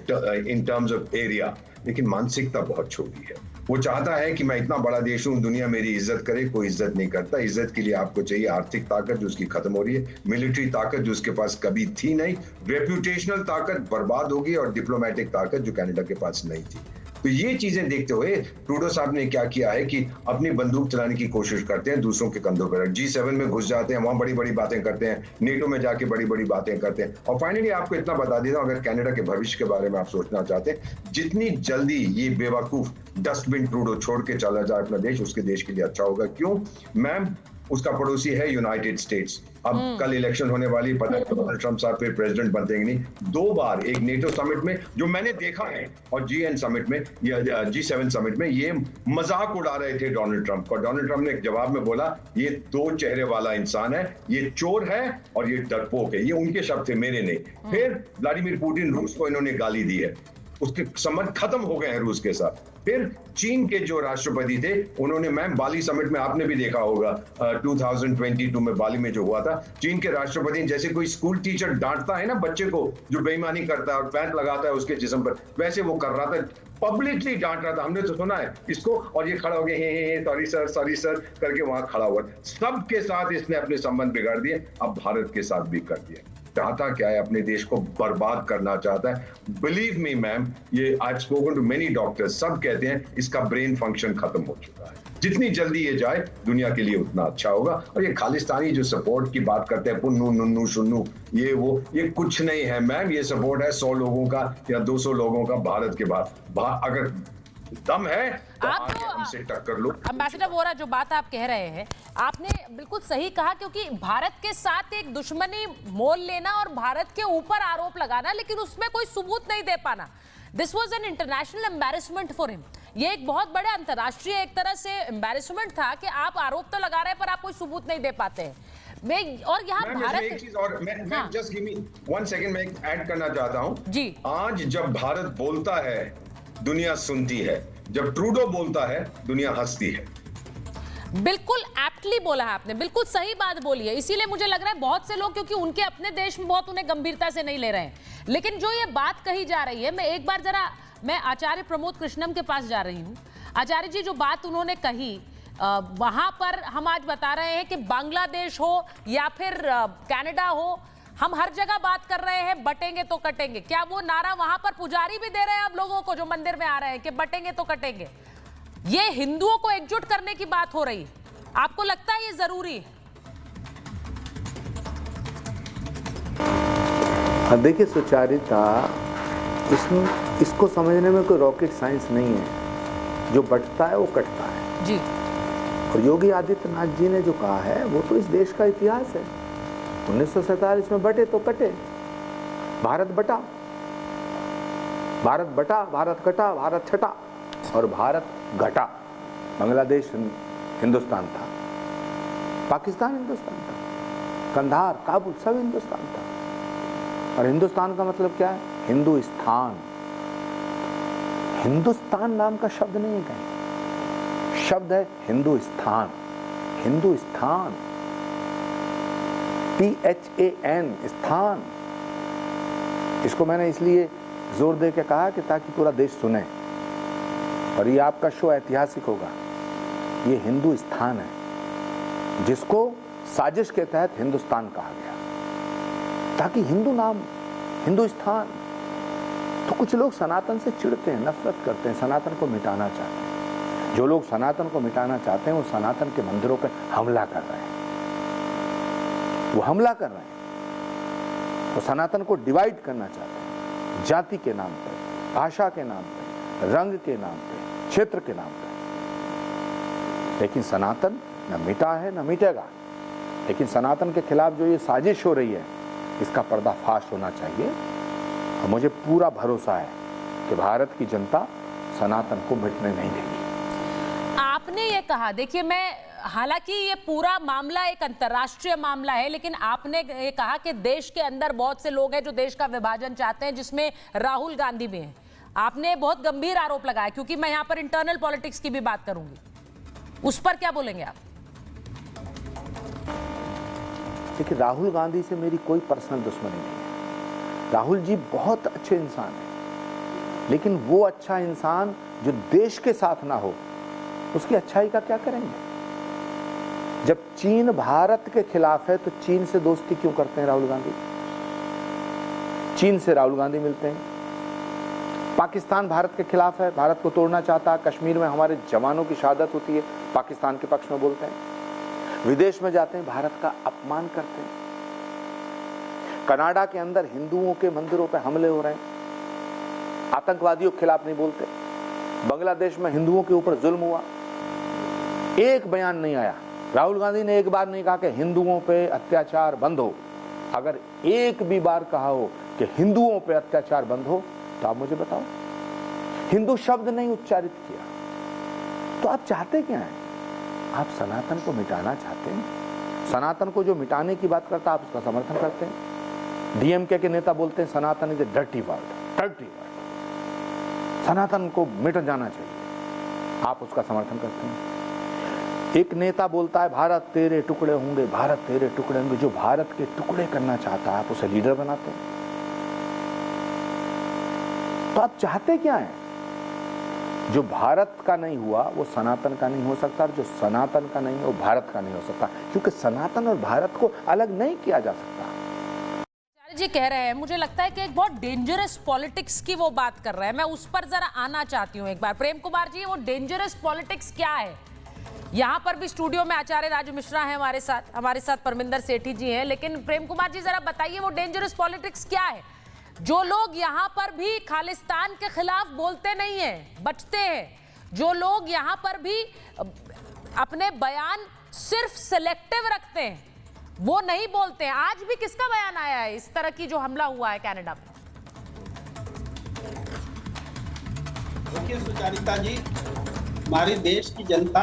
इन टर्म्स ऑफ एरिया, लेकिन मानसिकता बहुत छोटी है। वो चाहता है कि मैं इतना बड़ा देश हूं, दुनिया मेरी इज्जत करे, कोई इज्जत नहीं करता। इज्जत के लिए आपको चाहिए आर्थिक ताकत जो उसकी खत्म हो रही है, मिलिट्री ताकत जो उसके पास कभी थी नहीं, रेप्यूटेशनल ताकत बर्बाद होगी, और डिप्लोमेटिक ताकत जो कनाडा के पास नहीं थी। तो ये चीजें देखते हुए ट्रूडो साहब ने क्या किया है कि अपनी बंदूक चलाने की कोशिश करते हैं दूसरों के कंधों पर। G7 में घुस जाते हैं, वहां बड़ी बड़ी बातें करते हैं, नेटो में जाके बड़ी बड़ी बातें करते हैं। और फाइनली आपको इतना बता देता हूं, अगर कनाडा के भविष्य के बारे में आप सोचना चाहते हैं, जितनी जल्दी ये बेवकूफ डस्टबिन ट्रूडो छोड़ के चला जाए अपना देश, उसके देश के लिए अच्छा होगा। क्यों मैम? उसका पड़ोसी है यूनाइटेड स्टेट्स। अब कल इलेक्शन होने वाली, पता नहीं डोनाल्ड ट्रंप साहब फिर प्रेसिडेंट बनते हैं कि नहीं। 2 बार, एक नेटो समिट में जो मैंने देखा है, और G7 समिट में ये मजाक उड़ा रहे थे डोनाल्ड ट्रंप को। डोनाल्ड ट्रंप ने एक जवाब में बोला, ये 2 चेहरे वाला इंसान है, ये चोर है और ये डरपोक है। ये उनके शब्द थे, मेरे नहीं। फिर व्लादिमीर पुतिन, रूस को इन्होंने गाली दी है, उसके संबंध खत्म हो गए हैं रूस के साथ। फिर चीन के जो राष्ट्रपति थे, उन्होंने, मैम, बाली समिट में आपने भी देखा होगा 2022 में बाली में जो हुआ था, चीन के राष्ट्रपति, जैसे कोई स्कूल टीचर डांटता है ना बच्चे को जो बेईमानी करता है और पैंट लगाता है उसके जिस्म पर, वैसे वो कर रहा था, पब्लिकली डांट रहा था। हमने तो सुना है इसको, और ये खड़ा हो गया, हे सॉरी सर करके वहां खड़ा हुआ। सबके साथ इसने अपने संबंध बिगाड़ दिए, अब भारत के साथ भी कर दिए। चाहता क्या है? अपने देश को बर्बाद करना चाहता है। बिलीव मी मैम, ये I spoken to many doctors, सब कहते हैं इसका ब्रेन फंक्शन खत्म हो चुका है। जितनी जल्दी ये जाए दुनिया के लिए उतना अच्छा होगा। और ये खालिस्तानी जो सपोर्ट की बात करते हैं, पुन्नू नुन्नू शुन्नू, ये वो, ये कुछ नहीं है मैम। ये सपोर्ट है 100 लोगों का या 200 लोगों का भारत के बाद। अगर दम है तो आगे हमसे टक्कर लो। एम्बेसडर वोरा, जो बात आप कह रहे हैं, आपने बिल्कुल सही कहा, क्योंकि भारत के साथ एक दुश्मनी मोल लेना और भारत के ऊपर आरोप लगाना, लेकिन उसमें कोई सबूत नहीं दे पाना, this was an international embarrassment for him. ये एक बहुत बड़ा अंतर्राष्ट्रीय एक तरह से एम्बेरसमेंट था कि आप आरोप तो लगा रहे हैं पर आप कोई सबूत नहीं दे पाते हैं। और यहाँ भारत, एक चीज और मैं जस्ट गिव मी 1 सेकंड, मैं ऐड करना चाहता हूँ जी। आज जब भारत बोलता है दुनिया सुनती है, जब ट्रूडो बोलता है दुनिया हंसती है। बिल्कुल एप्टली बोला है आपने, बिल्कुल सही बात बोली है। इसीलिए मुझे लग रहा है बहुत से लोग, क्योंकि उनके अपने देश में बहुत उन्हें गंभीरता से नहीं ले रहे हैं। लेकिन जो ये बात कही जा रही है, मैं एक बार जरा मैं आचार्य प्रमोद कृष्णम के पास जा रही हूँ। आचार्य जी, जो बात उन्होंने कही, वहां पर हम आज बता रहे हैं कि बांग्लादेश हो या फिर कनाडा हो, हम हर जगह बात कर रहे हैं बटेंगे तो कटेंगे। क्या वो नारा वहां पर पुजारी भी दे रहे हैं अब लोगों को जो मंदिर में आ रहे हैं कि बटेंगे तो कटेंगे? ये हिंदुओं को एकजुट करने की बात हो रही है, आपको लगता है ये जरूरी है? देखिए सुचारिता, इसको समझने में कोई रॉकेट साइंस नहीं है। जो बटता है वो कटता है जी। और योगी आदित्यनाथ जी ने जो कहा है वो तो इस देश का इतिहास है। 1947 में बटे तो कटे, भारत बटा, भारत बटा, भारत कटा, भारत छटा और भारत घटा। बांग्लादेश हिंदुस्तान था, पाकिस्तान हिंदुस्तान था, कंधार, काबुल सब हिंदुस्तान था। और हिंदुस्तान का मतलब क्या है? हिंदुस्तान। हिंदुस्तान नाम का शब्द नहीं है कहीं, शब्द है हिंदुस्तान। हिंदुस्तान, PHAN, स्थान। इसको मैंने इसलिए जोर दे के कहा कि ताकि पूरा देश सुने, और ये आपका शो ऐतिहासिक होगा। ये हिंदुस्तान है जिसको साजिश के तहत हिंदुस्तान कहा गया, ताकि हिंदू नाम हिंदुस्तान। तो कुछ लोग सनातन से चिढ़ते हैं, नफरत करते हैं, सनातन को मिटाना चाहते हैं। जो लोग सनातन को मिटाना चाहते हैं वो सनातन के मंदिरों पर हमला कर रहे हैं, वो हमला कर रहे हैं। वो सनातन को डिवाइड करना चाहते हैं, जाति के नाम पर, भाषा के नाम पर, रंग के नाम पर, क्षेत्र के नाम पर। लेकिन सनातन न मिटा है न मिटेगा। लेकिन सनातन के खिलाफ जो ये साजिश हो रही है, इसका पर्दाफाश होना चाहिए। और मुझे पूरा भरोसा है कि भारत की जनता सनातन को मिटने नहीं देगी। आपने ये कहा, देखिए मैं, हालांकि ये पूरा मामला एक अंतर्राष्ट्रीय मामला है, लेकिन आपने ये कहा कि देश के अंदर बहुत से लोग हैं जो देश का विभाजन चाहते हैं, जिसमें राहुल गांधी भी हैं। आपने बहुत गंभीर आरोप लगाया, क्योंकि मैं यहाँ पर इंटरनल पॉलिटिक्स की भी बात करूंगी, उस पर क्या बोलेंगे आप? देखिए, राहुल गांधी से मेरी कोई पर्सनल दुश्मनी नहीं है। राहुल जी बहुत अच्छे इंसान हैं, लेकिन वो अच्छा इंसान जो देश के साथ ना हो, उसकी अच्छाई का क्या करेंगे? जब चीन भारत के खिलाफ है तो चीन से दोस्ती क्यों करते हैं राहुल गांधी? चीन से राहुल गांधी मिलते हैं। पाकिस्तान भारत के खिलाफ है, भारत को तोड़ना चाहता है। कश्मीर में हमारे जवानों की शहादत होती है, पाकिस्तान के पक्ष में बोलते हैं। विदेश में जाते हैं, भारत का अपमान करते हैं। कनाडा के अंदर हिंदुओं के मंदिरों पर हमले हो रहे हैं, आतंकवादियों के खिलाफ नहीं बोलते। बांग्लादेश में हिंदुओं के ऊपर जुल्म हुआ, एक बयान नहीं आया। राहुल गांधी ने एक बार नहीं कहा कि हिंदुओं पे अत्याचार बंद हो। अगर एक भी बार कहा हो कि हिंदुओं पे अत्याचार बंद हो, तो आप मुझे बताओ। हिंदू शब्द नहीं उच्चारित किया। तो आप चाहते क्या हैं? आप सनातन को मिटाना चाहते हैं। सनातन को जो मिटाने की बात करता है, आप उसका समर्थन करते हैं। डीएमके के नेता बोलते हैं Sanatan is a dirty word, dirty word, Sanatan को मिट जाना चाहिए, आप उसका समर्थन करते हैं। एक नेता बोलता है भारत तेरे टुकड़े होंगे, भारत तेरे टुकड़े होंगे। जो भारत के टुकड़े करना चाहता है, आप उसे लीडर बनाते हैं। तो आप चाहते क्या हैं? जो भारत का नहीं हुआ वो सनातन का नहीं हो सकता, और जो सनातन का नहीं है वो भारत का नहीं हो सकता, क्योंकि सनातन और भारत को अलग नहीं किया जा सकता। जी कह रहे हैं, मुझे लगता है कि एक बहुत डेंजरस पॉलिटिक्स की वो बात कर रहे हैं। मैं उस पर जरा आना चाहती हूँ एक बार। प्रेम कुमार जी, वो डेंजरस पॉलिटिक्स क्या है? यहाँ पर भी स्टूडियो में आचार्य राजू मिश्रा हैं हमारे साथ परमिंदर सेठी जी हैं, लेकिन प्रेम कुमार जी जरा बताइए वो डेंजरस पॉलिटिक्स क्या है? जो लोग यहाँ पर भी खालिस्तान के खिलाफ बोलते नहीं हैं, बचते हैं, जो लोग यहाँ पर भी अपने बयान सिर्फ सिलेक्टिव रखते हैं, वो नहीं बोलते हैं। आज भी किसका बयान आया है इस तरह की जो हमला हुआ है कनाडा में? देखिए सुचारिता जी, हमारे देश की जनता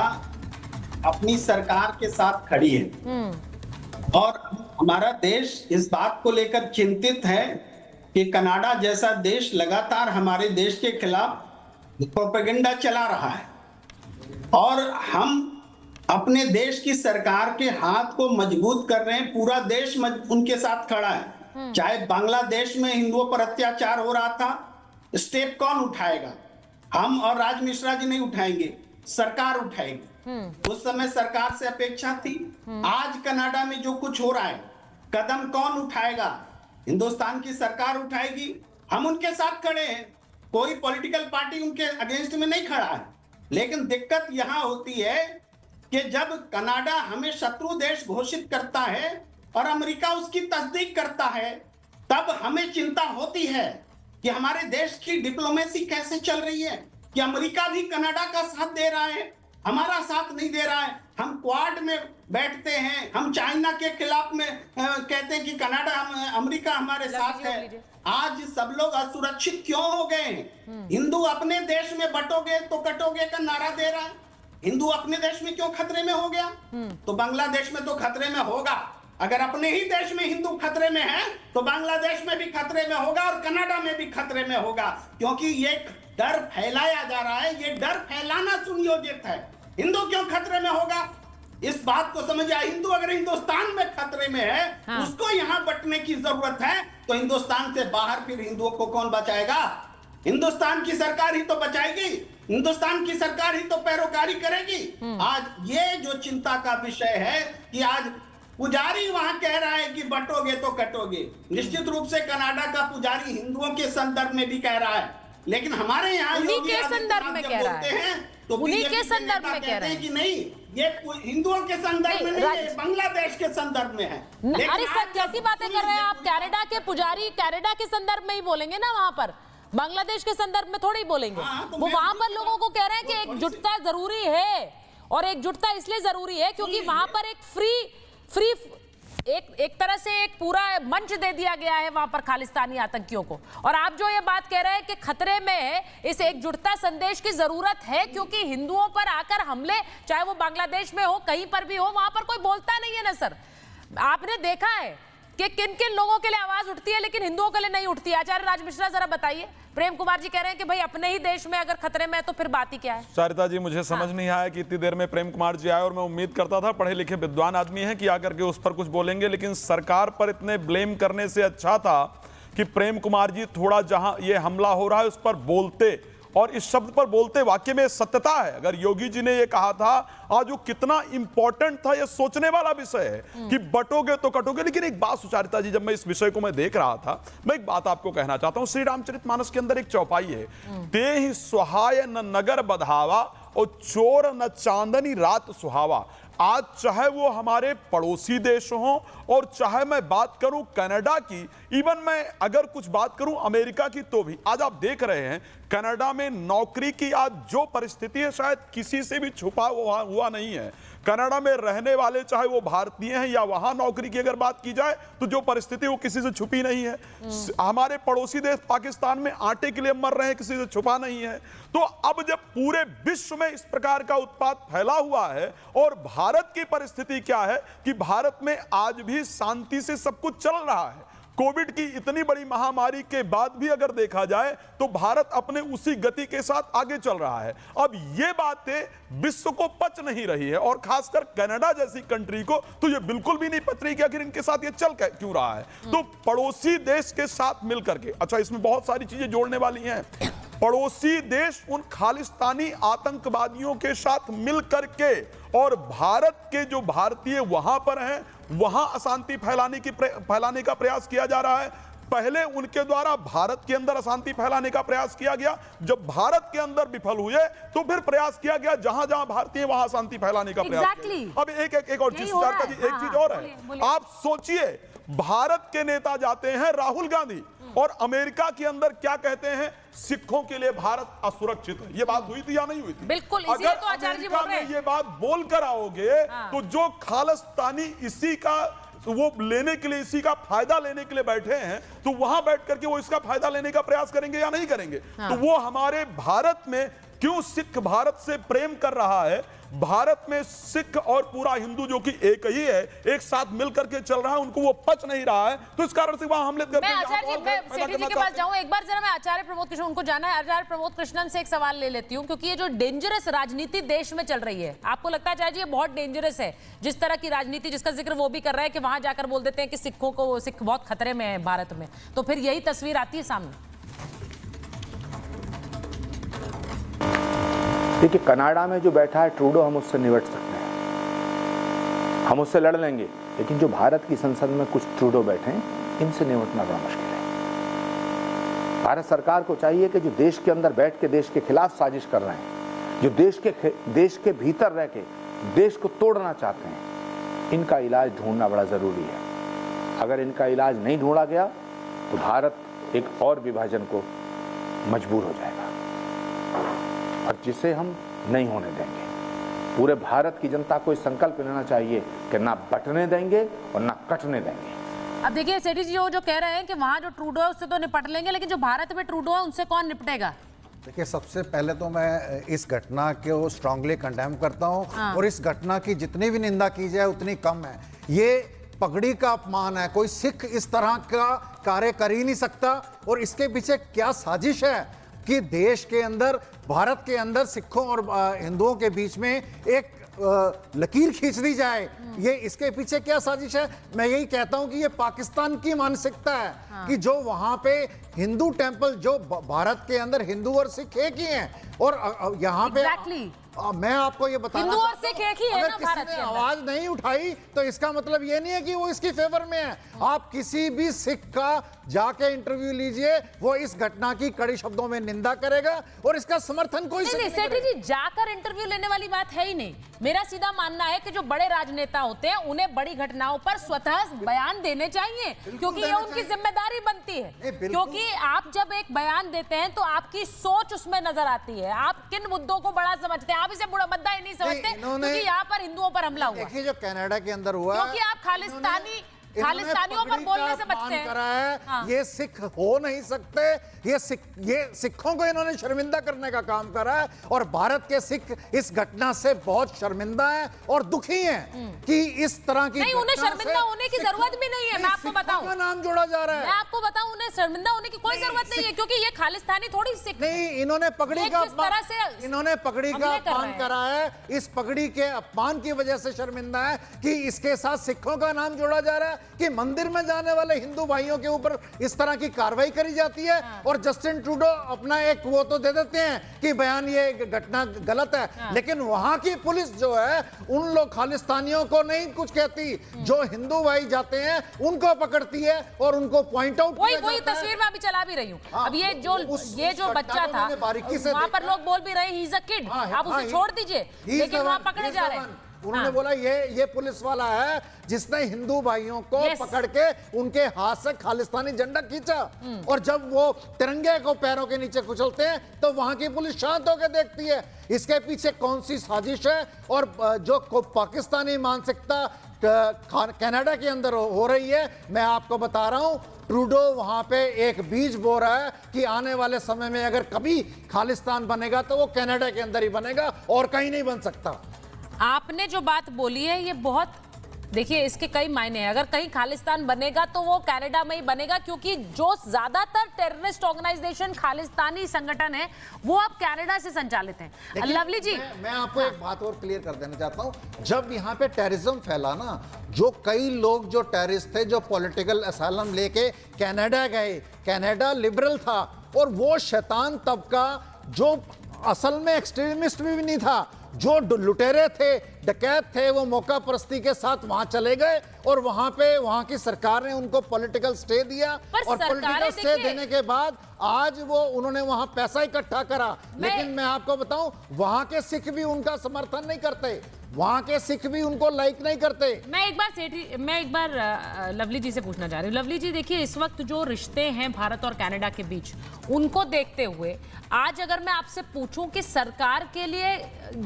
अपनी सरकार के साथ खड़ी है और हमारा देश इस बात को लेकर चिंतित है कि कनाडा जैसा देश लगातार हमारे देश के खिलाफ प्रोपेगेंडा चला रहा है और हम अपने देश की सरकार के हाथ को मजबूत कर रहे हैं। पूरा देश उनके साथ खड़ा है। चाहे बांग्लादेश में हिंदुओं पर अत्याचार हो रहा था, स्टेप कौन उठाएगा? हम और राज मिश्रा जी नहीं उठाएंगे, सरकार उठाएगी। उस समय सरकार से अपेक्षा थी। आज कनाडा में जो कुछ हो रहा है, कदम कौन उठाएगा? हिंदुस्तान की सरकार उठाएगी। हम उनके साथ खड़े हैं, कोई पॉलिटिकल पार्टी उनके अगेंस्ट में नहीं खड़ा है। लेकिन दिक्कत यहां होती है कि जब कनाडा हमें शत्रु देश घोषित करता है और अमेरिका उसकी तस्दीक करता है, तब हमें चिंता होती है कि हमारे देश की डिप्लोमेसी कैसे चल रही है, कि अमेरिका भी कनाडा का साथ दे रहा है, हमारा साथ नहीं दे रहा है। हम क्वाड में बैठते हैं, हम चाइना के खिलाफ में कहते हैं कि कनाडा अमेरिका हमारे साथ है। आज सब लोग असुरक्षित क्यों हो गए हैं? हिंदू अपने देश में बटोगे तो कटोगे का नारा दे रहा है। हिंदू अपने देश में क्यों खतरे में हो गया? तो बांग्लादेश में तो खतरे में होगा। अगर अपने ही देश में हिंदू खतरे में है तो बांग्लादेश में भी खतरे में होगा और कनाडा में भी खतरे में होगा, क्योंकि ये डर फैलाया जा रहा है। ये डर फैलाना सुनियोजित है। हिंदू क्यों खतरे में होगा? इस बात को समझ आए। हिंदू अगर हिंदुस्तान में खतरे में है, उसको यहाँ बटने की जरूरत है, तो हिंदुस्तान से बाहर फिर हिंदुओं को कौन बचाएगा? हिंदुस्तान की सरकार ही तो बचाएगी, हिंदुस्तान की सरकार ही तो पैरोकारी करेगी। आज ये जो चिंता का विषय है कि आज पुजारी वहां कह रहा है कि बटोगे तो कटोगे। निश्चित रूप से कनाडा का पुजारी हिंदुओं के संदर्भ में भी कह रहा है, लेकिन हमारे यहाँ उन्हीं के संदर्भ में कह रहा है, तो उन्हीं के संदर्भ में कह रहे हैं कि नहीं, ये हिंदुओं के संदर्भ में नहीं है, बांग्लादेश के संदर्भ में है। अरे सर कैसी बातें कर रहे हैं आप? कनाडा के पुजारी कनाडा के संदर्भ में ही बोलेंगे ना, वहां पर बांग्लादेश के संदर्भ में थोड़ी बोलेंगे। वो वहां पर लोगों को कह रहे हैं कि एकजुटता जरूरी है, और एकजुटता इसलिए जरूरी है क्योंकि वहां पर एक फ्री एक तरह से एक पूरा मंच दे दिया गया है वहां पर खालिस्तानी आतंकियों को। और आप जो ये बात कह रहे हैं कि खतरे में है, इस एकजुटता संदेश की जरूरत है, क्योंकि हिंदुओं पर आकर हमले, चाहे वो बांग्लादेश में हो, कहीं पर भी हो, वहां पर कोई बोलता नहीं है ना सर। आपने देखा है कि किन किन लोगों के लिए आवाज उठती है लेकिन हिंदुओं के लिए नहीं उठती है। आचार्य राज मिश्रा जरा बताइए। प्रेम कुमार जी कह रहे हैं कि भाई अपने ही देश में अगर खतरे में है तो फिर बात ही क्या है। चारिता जी, मुझे समझ नहीं आया कि इतनी देर में प्रेम कुमार जी आए, और मैं उम्मीद करता था पढ़े लिखे विद्वान आदमी हैं कि आकर के उस पर कुछ बोलेंगे, लेकिन सरकार पर इतने ब्लेम करने से अच्छा था कि प्रेम कुमार जी थोड़ा जहां ये हमला हो रहा है उस पर बोलते, और इस शब्द पर बोलते वाकई में सत्यता है। अगर योगी जी ने ये कहा था आज, वो कितना इंपॉर्टेंट था, ये सोचने वाला विषय है कि बटोगे तो कटोगे। लेकिन एक बात सुचारिता जी, जब मैं इस विषय को मैं देख रहा था, मैं एक बात आपको कहना चाहता हूं। श्री रामचरितमानस के अंदर एक चौपाई है, ते ही सुहाय न नगर बधावा और चोर न चांदनी रात सुहावा। आज चाहे वो हमारे पड़ोसी देश हों और चाहे मैं बात करूं कनाडा की, इवन मैं अगर कुछ बात करूं अमेरिका की, तो भी आज आप देख रहे हैं कनाडा में नौकरी की आज जो परिस्थिति है शायद किसी से भी छुपा हुआ नहीं है। कनाडा में रहने वाले चाहे वो भारतीय हैं या वहां नौकरी की अगर बात की जाए तो जो परिस्थिति वो किसी से छुपी नहीं है। हमारे पड़ोसी देश पाकिस्तान में आटे के लिए मर रहे हैं, किसी से छुपा नहीं है। तो अब जब पूरे विश्व में इस प्रकार का उत्पात फैला हुआ है, और भारत की परिस्थिति क्या है कि भारत में आज भी शांति से सब कुछ चल रहा है। कोविड की इतनी बड़ी महामारी के बाद भी अगर देखा जाए तो भारत अपने उसी गति के साथ आगे चल रहा है। अब ये बातें विश्व को पच नहीं रही है, और खासकर कनाडा जैसी कंट्री को तो ये बिल्कुल भी नहीं पच रही कि आखिर इनके साथ ये चल क्यों रहा है। तो पड़ोसी देश के साथ मिलकर के, अच्छा इसमें बहुत सारी चीजें जोड़ने वाली हैं। पड़ोसी देश उन खालिस्तानी आतंकवादियों के साथ मिल करके, और भारत के जो भारतीय वहां पर हैं वहां अशांति फैलाने का प्रयास किया जा रहा है। पहले उनके द्वारा भारत के अंदर अशांति फैलाने का प्रयास किया गया, जब भारत के अंदर विफल हुए तो फिर प्रयास किया गया जहां जहां भारतीय वहां अशांति फैलाने का प्रयास किया। अब एक और चीज एक चीज और है। आप सोचिए, भारत के नेता जाते हैं राहुल गांधी, और अमेरिका के अंदर क्या कहते हैं, सिखों के लिए भारत असुरक्षित है। ये बात हुई थी या नहीं हुई थी? बिल्कुल, अगर तो अमेरिका में ये बात बोल कर आओगे तो जो खालिस्तानी इसी का वो लेने के लिए, इसी का फायदा लेने के लिए बैठे हैं, तो वहां बैठ करके वो इसका फायदा लेने का प्रयास करेंगे या नहीं करेंगे? तो वो हमारे भारत में क्यों सिख भारत से प्रेम कर रहा है, भारत में सिख और पूरा हिंदू जो कि एक ही है, एक साथ मिलकर के चल रहा है, उनको वो पच नहीं रहा है, तो इस कारण से वहां हमले करते हैं। मैं आचार्य जी, मैं सेठी जी के पास जाऊं एक बार, जरा मैं आचार्य प्रमोद कृष्णन, उनको जाना है। आचार्य प्रमोद कृष्णन से एक सवाल ले लेती हूं, क्योंकि ये जो डेंजरस राजनीति देश में चल रही है, आपको लगता है आचार्य जी ये बहुत डेंजरस है? जिस तरह की राजनीति जिसका जिक्र वो भी कर रहा है कि वहां जाकर बोल देते हैं कि सिख बहुत खतरे में है भारत में, तो फिर यही तस्वीर आती है सामने। देखिए, कनाडा में जो बैठा है ट्रूडो, हम उससे निपट सकते हैं, हम उससे लड़ लेंगे, लेकिन जो भारत की संसद में कुछ ट्रूडो बैठे हैं, इनसे निपटना बड़ा मुश्किल है। भारत सरकार को चाहिए कि जो देश के अंदर बैठ के देश के खिलाफ साजिश कर रहे हैं, जो देश के भीतर रह के देश को तोड़ना चाहते हैं, इनका इलाज ढूंढना बड़ा जरूरी है। अगर इनका इलाज नहीं ढूंढा गया तो भारत एक और विभाजन को मजबूर हो जाएगा, और जिसे हम नहीं होने देंगे। पूरे भारत की जनता को इस संकल्प लेना चाहिए कि ना बटने देंगे और ना कटने देंगे। अब देखिए सेठी जी जो कह रहे हैं कि वहां जो ट्रूडो है उससे तो निपट लेंगे, लेकिन जो भारत में ट्रूडो है उनसे कौन निपटेगा? देखिए, सबसे पहले तो मैं इस घटना को स्ट्रांगली कंडेम करता हूं, और इस घटना की जितनी भी निंदा की जाए उतनी कम है। ये पगड़ी का अपमान है, कोई सिख इस तरह का कार्य कर ही नहीं सकता। और इसके पीछे क्या साजिश है कि देश के अंदर, भारत के अंदर सिखों और हिंदुओं के बीच में एक लकीर खींच दी जाए, ये इसके पीछे क्या साजिश है? मैं यही कहता हूं कि ये पाकिस्तान की मानसिकता है कि जो वहां पे हिंदू टेंपल, जो भारत के अंदर हिंदू और सिख एक ही हैं, और यहाँ पे मैं आपको ये बताना हिंदू और सिख एक ही है ना भारत के अंदर। आवाज नहीं उठाई तो इसका मतलब ये नहीं है कि वो इसकी फेवर में है। आप किसी भी सिख का जाके इंटरव्यू लीजिए, वो इस घटना की कड़ी शब्दों में निंदा करेगा, और इसका समर्थन कोई नहीं। सेठी जी, जाकर इंटरव्यू लेने वाली बात है ही नहीं। मेरा सीधा मानना है कि जो बड़े राजनेता होते हैं उन्हें बड़ी घटनाओं पर स्वतः बयान देने चाहिए, क्योंकि ये उनकी जिम्मेदारी बनती है। क्योंकि आप जब एक बयान देते हैं तो आपकी सोच उसमें नजर आती है, आप किन मुद्दों को बड़ा समझते हैं। आप इसे बुरा मुद्दा ही नहीं समझते क्योंकि यहाँ पर हिंदुओं पर हमला हुआ। देखिए जो कनाडा के अंदर हुआ, क्योंकि आप खालिस्तानियों पर बोलने से बचते हैं। करा है। हाँ। ये सिख हो नहीं सकते, ये सिखों को इन्होंने शर्मिंदा करने का काम करा है और भारत के सिख इस घटना से बहुत शर्मिंदा हैं और दुखी हैं कि इस तरह की नहीं, उन्हें शर्मिंदा होने की जरूरत भी नहीं है। मैं आपको बताऊं, का नाम जोड़ा जा रहा है। मैं आपको बताऊं, उन्हें शर्मिंदा होने की कोई जरूरत नहीं है क्योंकि ये खालिस्तानी थोड़ी सिख नहीं, इन्होंने पगड़ी का अपमान करा है। इस पगड़ी के अपमान की वजह से शर्मिंदा है कि इसके साथ सिखों का नाम जोड़ा जा रहा है, कि मंदिर में जाने वाले हिंदू भाइयों के ऊपर इस तरह की कार्रवाई करी जाती है। और जस्टिन ट्रूडो अपना एक वो तो दे देते हैं कि बयान ये घटना गलत है, लेकिन वहां की पुलिस जो है उन लोग खालिस्तानियों को नहीं कुछ कहती, जो हिंदू भाई जाते हैं उनको पकड़ती है और उनको पॉइंट आउट किया जाता है। वही तस्वीर मैं अभी चला भी रही हूँ। अब ये जो बच्चा था वहां पर लोग बोल भी रहे ही इज अ किड, आप उसे छोड़ दीजिए, लेकिन वहां पकड़े जा रहे हैं। उन्होंने बोला ये पुलिस वाला है जिसने हिंदू भाइयों को पकड़ के उनके हाथ से खालिस्तानी झंडा खींचा, और जब वो तिरंगे को पैरों के नीचे कुचलते हैं तो वहां की पुलिस शांत होकर देखती है। इसके पीछे कौन सी साजिश है और जो पाकिस्तानी मानसिकता कनाडा के अंदर हो रही है, मैं आपको बता रहा हूं। ट्रूडो वहां पे एक बीज बो रहा है कि आने वाले समय में अगर कभी खालिस्तान बनेगा तो वो कनाडा के अंदर ही बनेगा और कहीं नहीं बन सकता। आपने जो बात बोली है ये बहुत, देखिए इसके कई मायने हैं। अगर कहीं खालिस्तान बनेगा तो वो कनाडा में ही बनेगा, क्योंकि जो ज्यादातर टेररिस्ट ऑर्गेनाइजेशन खालिस्तानी संगठन है वो अब कनाडा से संचालित हैं। लवली जी, मैं आपको एक बात और क्लियर कर देना चाहता हूं। जब यहाँ पे टेररिज्म फैला ना, जो कई लोग जो टेररिस्ट थे जो पॉलिटिकल असाइलम लेके कनाडा गए, कनाडा लिबरल था और वो शैतान तबका जो असल में एक्सट्रीमिस्ट भी नहीं था, जो लुटेरे थे, डकैत थे, वो मौका परस्ती के साथ वहां चले गए और वहां की सरकार ने उनको पॉलिटिकल स्टे दिया और पॉलिटिकल स्टे देने के बाद आज वो उन्होंने वहां पैसा इकट्ठा करा। लेकिन मैं आपको बताऊं, वहां के सिख भी उनका समर्थन नहीं करते, वहां के सिख भी उनको लाइक नहीं करते। मैं एक बार लवली जी से पूछना चाह रही हूँ। लवली जी देखिए, इस वक्त जो रिश्ते हैं भारत और कनाडा के बीच, उनको देखते हुए आज अगर मैं आपसे पूछूं कि सरकार के लिए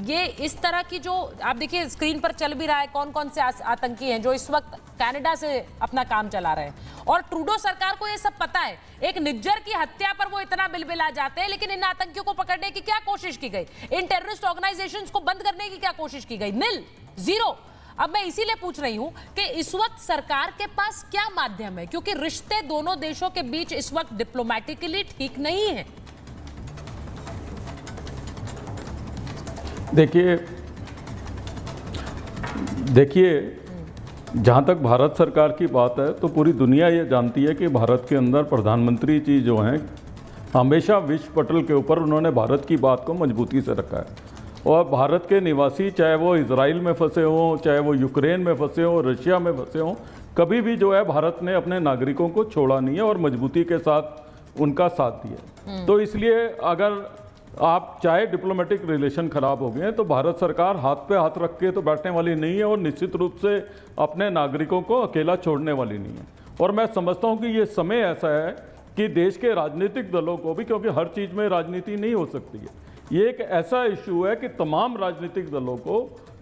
ये इस तरह की जो आप देखिए स्क्रीन पर चल भी रहा है, कौन कौन से आतंकी हैं जो इस वक्त कनाडा से अपना काम चला रहे हैं, और ट्रूडो सरकार को ये सब पता है। एक निज्जर की हत्या पर वो इतना बिलबिला जाते हैं, लेकिन इन आतंकियों को पकड़ने की क्या कोशिश की गई, इन टेररिस्ट ऑर्गेनाइजेशंस को बंद करने की क्या कोशिश की गई? नील, जीरो। अब मैं इसीलिए पूछ रही हूं कि इस वक्त सरकार के पास क्या माध्यम है, क्योंकि रिश्ते दोनों देशों के बीच इस वक्त डिप्लोमेटिकली ठीक नहीं है। देखिए जहाँ तक भारत सरकार की बात है तो पूरी दुनिया ये जानती है कि भारत के अंदर प्रधानमंत्री जी जो हैं हमेशा विश्व पटल के ऊपर उन्होंने भारत की बात को मजबूती से रखा है, और भारत के निवासी चाहे वो इजराइल में फंसे हों, चाहे वो यूक्रेन में फंसे हों, रशिया में फंसे हों, कभी भी जो है भारत ने अपने नागरिकों को छोड़ा नहीं है और मजबूती के साथ उनका साथ दिया। तो इसलिए अगर आप चाहे डिप्लोमेटिक रिलेशन खराब हो गए हैं तो भारत सरकार हाथ पे हाथ रख के तो बैठने वाली नहीं है और निश्चित रूप से अपने नागरिकों को अकेला छोड़ने वाली नहीं है। और मैं समझता हूं कि ये समय ऐसा है कि देश के राजनीतिक दलों को भी, क्योंकि हर चीज़ में राजनीति नहीं हो सकती है, ये एक ऐसा इशू है कि तमाम राजनीतिक दलों को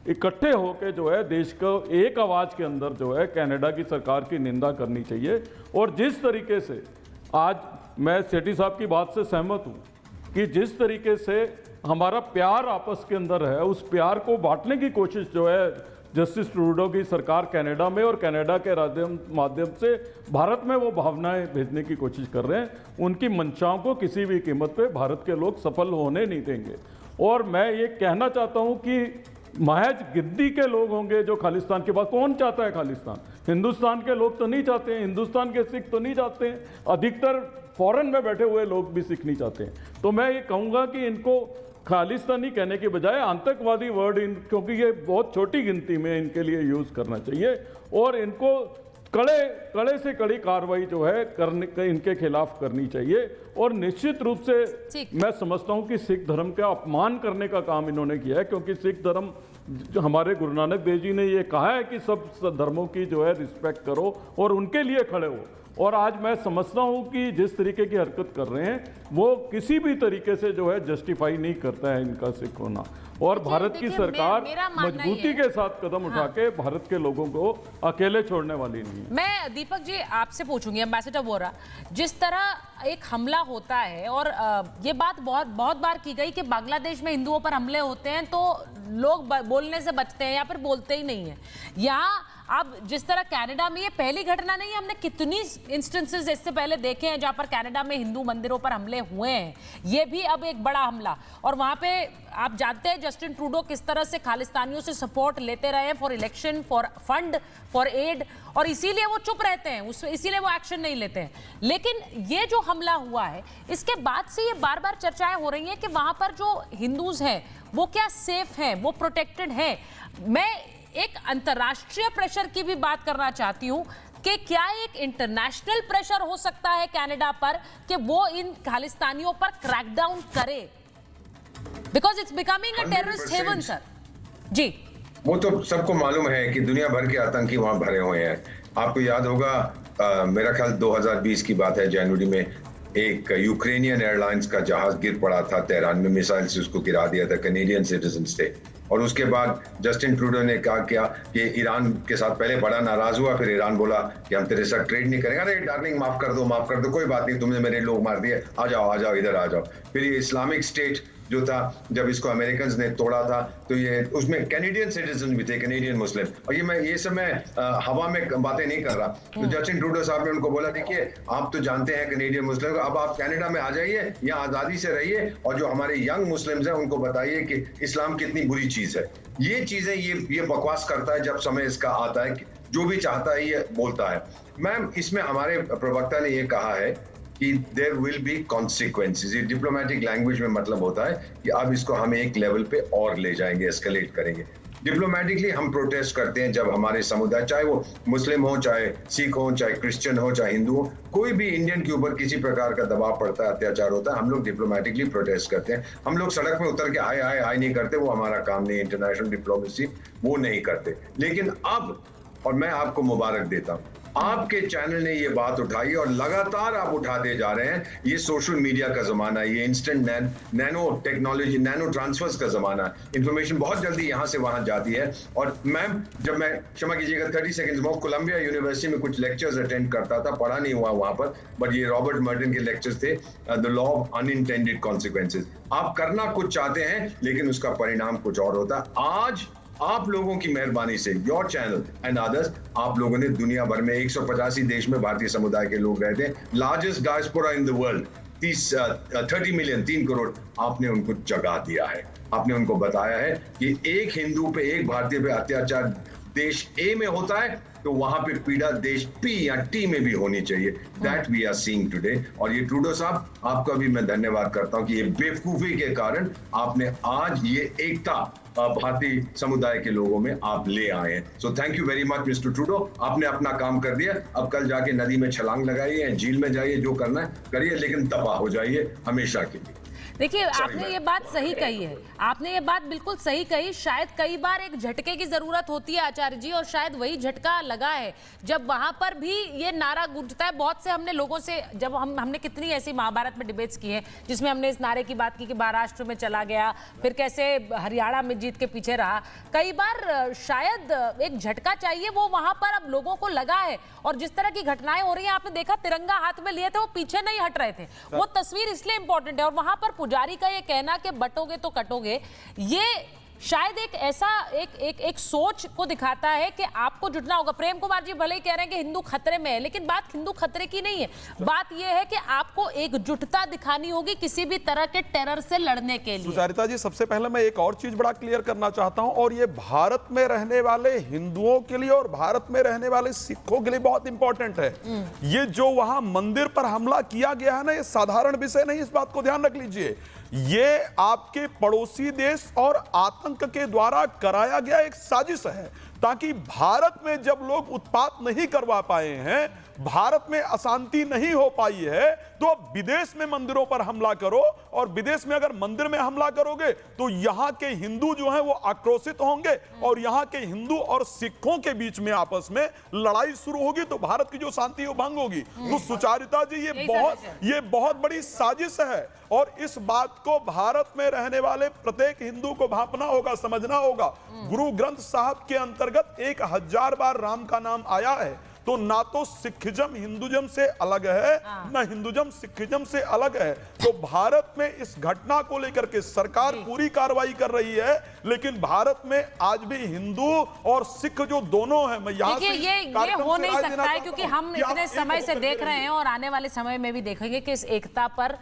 इकट्ठे होकर जो है देश को एक आवाज़ के अंदर जो है कनाडा की सरकार की निंदा करनी चाहिए। और जिस तरीके से आज मैं सेठी साहब की बात से सहमत हूँ कि जिस तरीके से हमारा प्यार आपस के अंदर है, उस प्यार को बांटने की कोशिश जो है जस्टिस ट्रूडो की सरकार कनाडा में और कनाडा के माध्यम से भारत में वो भावनाएं भेजने की कोशिश कर रहे हैं, उनकी मंशाओं को किसी भी कीमत पे भारत के लोग सफल होने नहीं देंगे। और मैं ये कहना चाहता हूँ कि महज गिद्दी के लोग होंगे जो खालिस्तान के बाद, कौन चाहता है खालिस्तान? हिंदुस्तान के लोग तो नहीं चाहते हैं, हिंदुस्तान के सिख तो नहीं चाहते हैं, अधिकतर फॉरेन में बैठे हुए लोग भी सिख नहीं चाहते हैं। तो मैं ये कहूँगा कि इनको खालिस्तानी कहने के बजाय आतंकवादी वर्ड क्योंकि ये बहुत छोटी गिनती में इनके लिए यूज़ करना चाहिए और इनको कड़े से कड़ी कार्रवाई जो है करने इनके खिलाफ करनी चाहिए। और निश्चित रूप से मैं समझता हूं कि सिख धर्म का अपमान करने का काम इन्होंने किया है, क्योंकि सिख धर्म हमारे गुरु नानक देव जी ने ये कहा है कि सब धर्मों की जो है रिस्पेक्ट करो और उनके लिए खड़े हो। और आज मैं समझता हूं कि जिस तरीके की हरकत कर रहे हैं वो किसी भी तरीके से जो है जस्टिफाई नहीं करता है इनका सिख होना। और भारत की सरकार मेरा मानना मजबूती के साथ कदम उठा के भारत के लोगों को अकेले छोड़ने वाली नहीं है। मैं दीपक जी आपसे पूछूंगी, एम्बेसडर वोरा, जिस तरह एक हमला होता है और ये बात बहुत बार की गई कि बांग्लादेश में हिंदुओं पर हमले होते हैं तो लोग बोलने से बचते हैं या फिर बोलते ही नहीं है। यहाँ अब जिस तरह कनाडा में, ये पहली घटना नहीं है, हमने कितनी इंस्टेंसेस इससे पहले देखे हैं जहां पर कनाडा में हिंदू मंदिरों पर हमले हुए हैं। ये भी अब एक बड़ा हमला, और वहां पे आप जानते हैं जस्टिन ट्रूडो किस तरह से खालिस्तानियों से सपोर्ट लेते रहे for election, for fund, for aid, और इसीलिए वो चुप रहते हैं, इसीलिए वो एक्शन नहीं लेते हैं। लेकिन ये जो हमला हुआ है इसके बाद से ये बार बार चर्चाएं हो रही हैं कि वहां पर जो हिंदूज हैं वो क्या सेफ हैं, वो प्रोटेक्टेड हैं। मैं एक अंतर्राष्ट्रीय प्रेशर की भी बात करना चाहती हूं कि क्या एक इंटरनेशनल प्रेशर हो सकता है कनाडा पर कि वो इन खालिस्तानियों पर क्रैकडाउन करे, because it's becoming a terrorist haven. Sir जी, वो तो सबको मालूम है कि दुनिया भर के आतंकी वहां भरे हुए हैं। आपको याद होगा मेरा ख्याल 2020 की बात है, जनवरी में एक यूक्रेनियन एयरलाइंस का जहाज गिर पड़ा था तेहरान में, मिसाइल से उसको गिरा दिया था, कैनेडियन सिटीजन थे। और उसके बाद जस्टिन ट्रूडो ने कहा क्या कि ईरान के साथ पहले बड़ा नाराज हुआ, फिर ईरान बोला कि हम तेरे साथ ट्रेड नहीं करेंगे। अरे डार्लिंग माफ कर दो, कोई बात नहीं, तुमने मेरे लोग मार दिए, आ जाओ इधर आ जाओ। फिर ये इस्लामिक स्टेट जो था, जब इसको अमेरिकन ने तोड़ा था तो ये उसमें कैनेडियन सिटीजन भी थे, कैनेडियन मुस्लिम। और ये सब मैं हवा में बातें नहीं कर रहा। तो जस्टिन ट्रूडो साहब ने उनको बोला, देखिए आप तो जानते हैं कैनेडियन मुस्लिम, अब आप कनाडा में आ जाइए, यहाँ आजादी से रहिए, और जो हमारे यंग मुस्लिम्स हैं उनको बताइए कि इस्लाम कितनी बुरी चीज है। ये चीजें ये बकवास करता है जब समय इसका आता है, जो भी चाहता है ये बोलता है। मैम, इसमें हमारे प्रवक्ता ने ये कहा है कि देयर विल बी कॉन्सिक्वेंसेस। ये डिप्लोमेटिक लैंग्वेज में मतलब होता है कि अब इसको हम एक लेवल पे और ले जाएंगे, एस्केलेट करेंगे। डिप्लोमेटिकली हम प्रोटेस्ट करते हैं जब हमारे समुदाय, चाहे वो मुस्लिम हो, चाहे सिख हो, चाहे क्रिश्चियन हो, चाहे हिंदू हो, कोई भी इंडियन के ऊपर किसी प्रकार का दबाव पड़ता है, अत्याचार होता है, हम लोग डिप्लोमेटिकली प्रोटेस्ट करते हैं। हम लोग सड़क में उतर के हाय नहीं करते, वो हमारा काम नहीं है। इंटरनेशनल डिप्लोमेसी वो नहीं करते। लेकिन अब, और मैं आपको मुबारक देता हूं, आपके चैनल ने ये बात उठाई और लगातार आप उठाते जा रहे हैं। ये सोशल मीडिया का जमाना है, ये instant nano technology, nano transfers का जमाना है। इंफॉर्मेशन बहुत जल्दी यहां से वहां जाती है। और मैम, जब मैं, क्षमा कीजिएगा 30 सेकंड्स में, कोलंबिया यूनिवर्सिटी में कुछ लेक्चर्स अटेंड करता था, पढ़ा नहीं हुआ वहां पर, बट ये रॉबर्ट मर्टन के लेक्चर्स थे, the law of unintended consequences. आप करना कुछ चाहते हैं लेकिन उसका परिणाम कुछ और होता है। आज आप लोगों की मेहरबानी से, योर चैनल एंड अदर्स, आप लोगों ने दुनिया भर में 185 देश में भारतीय समुदाय के लोग रहते हैं, largest diaspora in the world, 30 million, 3 crore, आपने उनको जगा दिया है। आपने उनको बताया है कि एक हिंदू पे, एक भारतीय पे अत्याचार देश ए में होता है तो वहां पे पीड़ा देश पी या टी में भी होनी चाहिए। That we are seeing today. और ये ट्रूडो साहब, आपका भी मैं धन्यवाद करता हूं कि ये बेवकूफी के कारण आपने आज ये एकता भारतीय समुदाय के लोगों में आप ले आए हैं। So thank you very much mister Trudeau, आपने अपना काम कर दिया। अब कल जाके नदी में छलांग लगाइए, झील में जाइए, जो करना है करिए, लेकिन तबाह हो जाइए हमेशा के लिए। देखिए, आपने ये बात सही कही है, आपने ये बात बिल्कुल सही कही। शायद कई बार एक झटके की जरूरत होती है आचार्य जी, और शायद वही झटका लगा है जब वहां पर भी ये नारा गूंजता है। बहुत से हमने लोगों से, जब हमने कितनी ऐसी महाभारत में डिबेट्स की हैं जिसमें हमने इस नारे की बात की कि महाराष्ट्र में चला गया, फिर कैसे हरियाणा में जीत के पीछे रहा। कई बार शायद एक झटका चाहिए, वो वहां पर अब लोगों को लगा है। और जिस तरह की घटनाएं हो रही हैं, आपने देखा तिरंगा हाथ में लिए थे, वो पीछे नहीं हट रहे थे। वो तस्वीर इसलिए इंपॉर्टेंट है। और वहां पर पुजारी का ये कहना कि बटोगे तो कटोगे, ये शायद एक ऐसा एक सोच को दिखाता है कि आपको जुटना होगा। प्रेम कुमार जी भले ही कह रहे हैं कि हिंदू खतरे में है, लेकिन बात हिंदू खतरे की नहीं है। बात यह है कि आपको एकजुटता दिखानी होगी किसी भी तरह के टेरर से लड़ने के लिए। सुचारिता जी, सबसे पहले मैं एक और चीज बड़ा क्लियर करना चाहता हूं, और ये भारत में रहने वाले हिंदुओं के लिए और भारत में रहने वाले सिखों के लिए बहुत इंपॉर्टेंट है। ये जो वहां मंदिर पर हमला किया गया है ना, ये साधारण विषय नहीं, इस बात को ध्यान रख लीजिए। ये आपके पड़ोसी देश और आतंक के द्वारा कराया गया एक साजिश है, ताकि भारत में जब लोग उत्पात नहीं करवा पाए हैं भारत में अशांति नहीं हो पाई है तो अब विदेश में मंदिरों पर हमला करो, और विदेश में अगर मंदिर में हमला करोगे तो यहां के हिंदू जो हैं वो आक्रोशित होंगे और यहां के हिंदू और सिखों के बीच में आपस में लड़ाई शुरू होगी, तो भारत की जो शांति है वो भंग होगी। तो सुचारिता जी, ये बहुत बड़ी साजिश है और इस बात को भारत में रहने वाले प्रत्येक हिंदू को भांपना होगा, समझना होगा। गुरु ग्रंथ साहब के अंतर्गत 1000 बार राम का नाम आया है, तो ना तो सिखिज्म हिंदुज्म से अलग है, ना हिंदुज्म सिखिज्म से अलग है। तो भारत में इस घटना को लेकर के सरकार पूरी कार्रवाई कर रही है, लेकिन भारत में आज भी हिंदू और सिख जो दोनों हैं, मैं यहाँ से ये हो नहीं सकता है, क्योंकि हम इतने समय से देख रहे हैं और आने वाले समय में भी देखेंगे कि इस एकता पर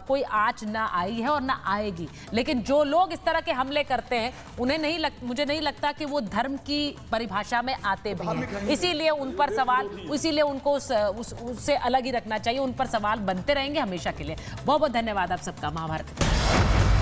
कोई आंच ना आई है और ना आएगी। लेकिन जो लोग इस तरह के हमले करते हैं उन्हें मुझे नहीं लगता कि वो धर्म की परिभाषा में आते भी हैं, इसीलिए उन पर सवाल, इसीलिए उनको उससे अलग ही रखना चाहिए। उन पर सवाल बनते रहेंगे हमेशा के लिए। बहुत बहुत धन्यवाद आप सबका। महाभारत।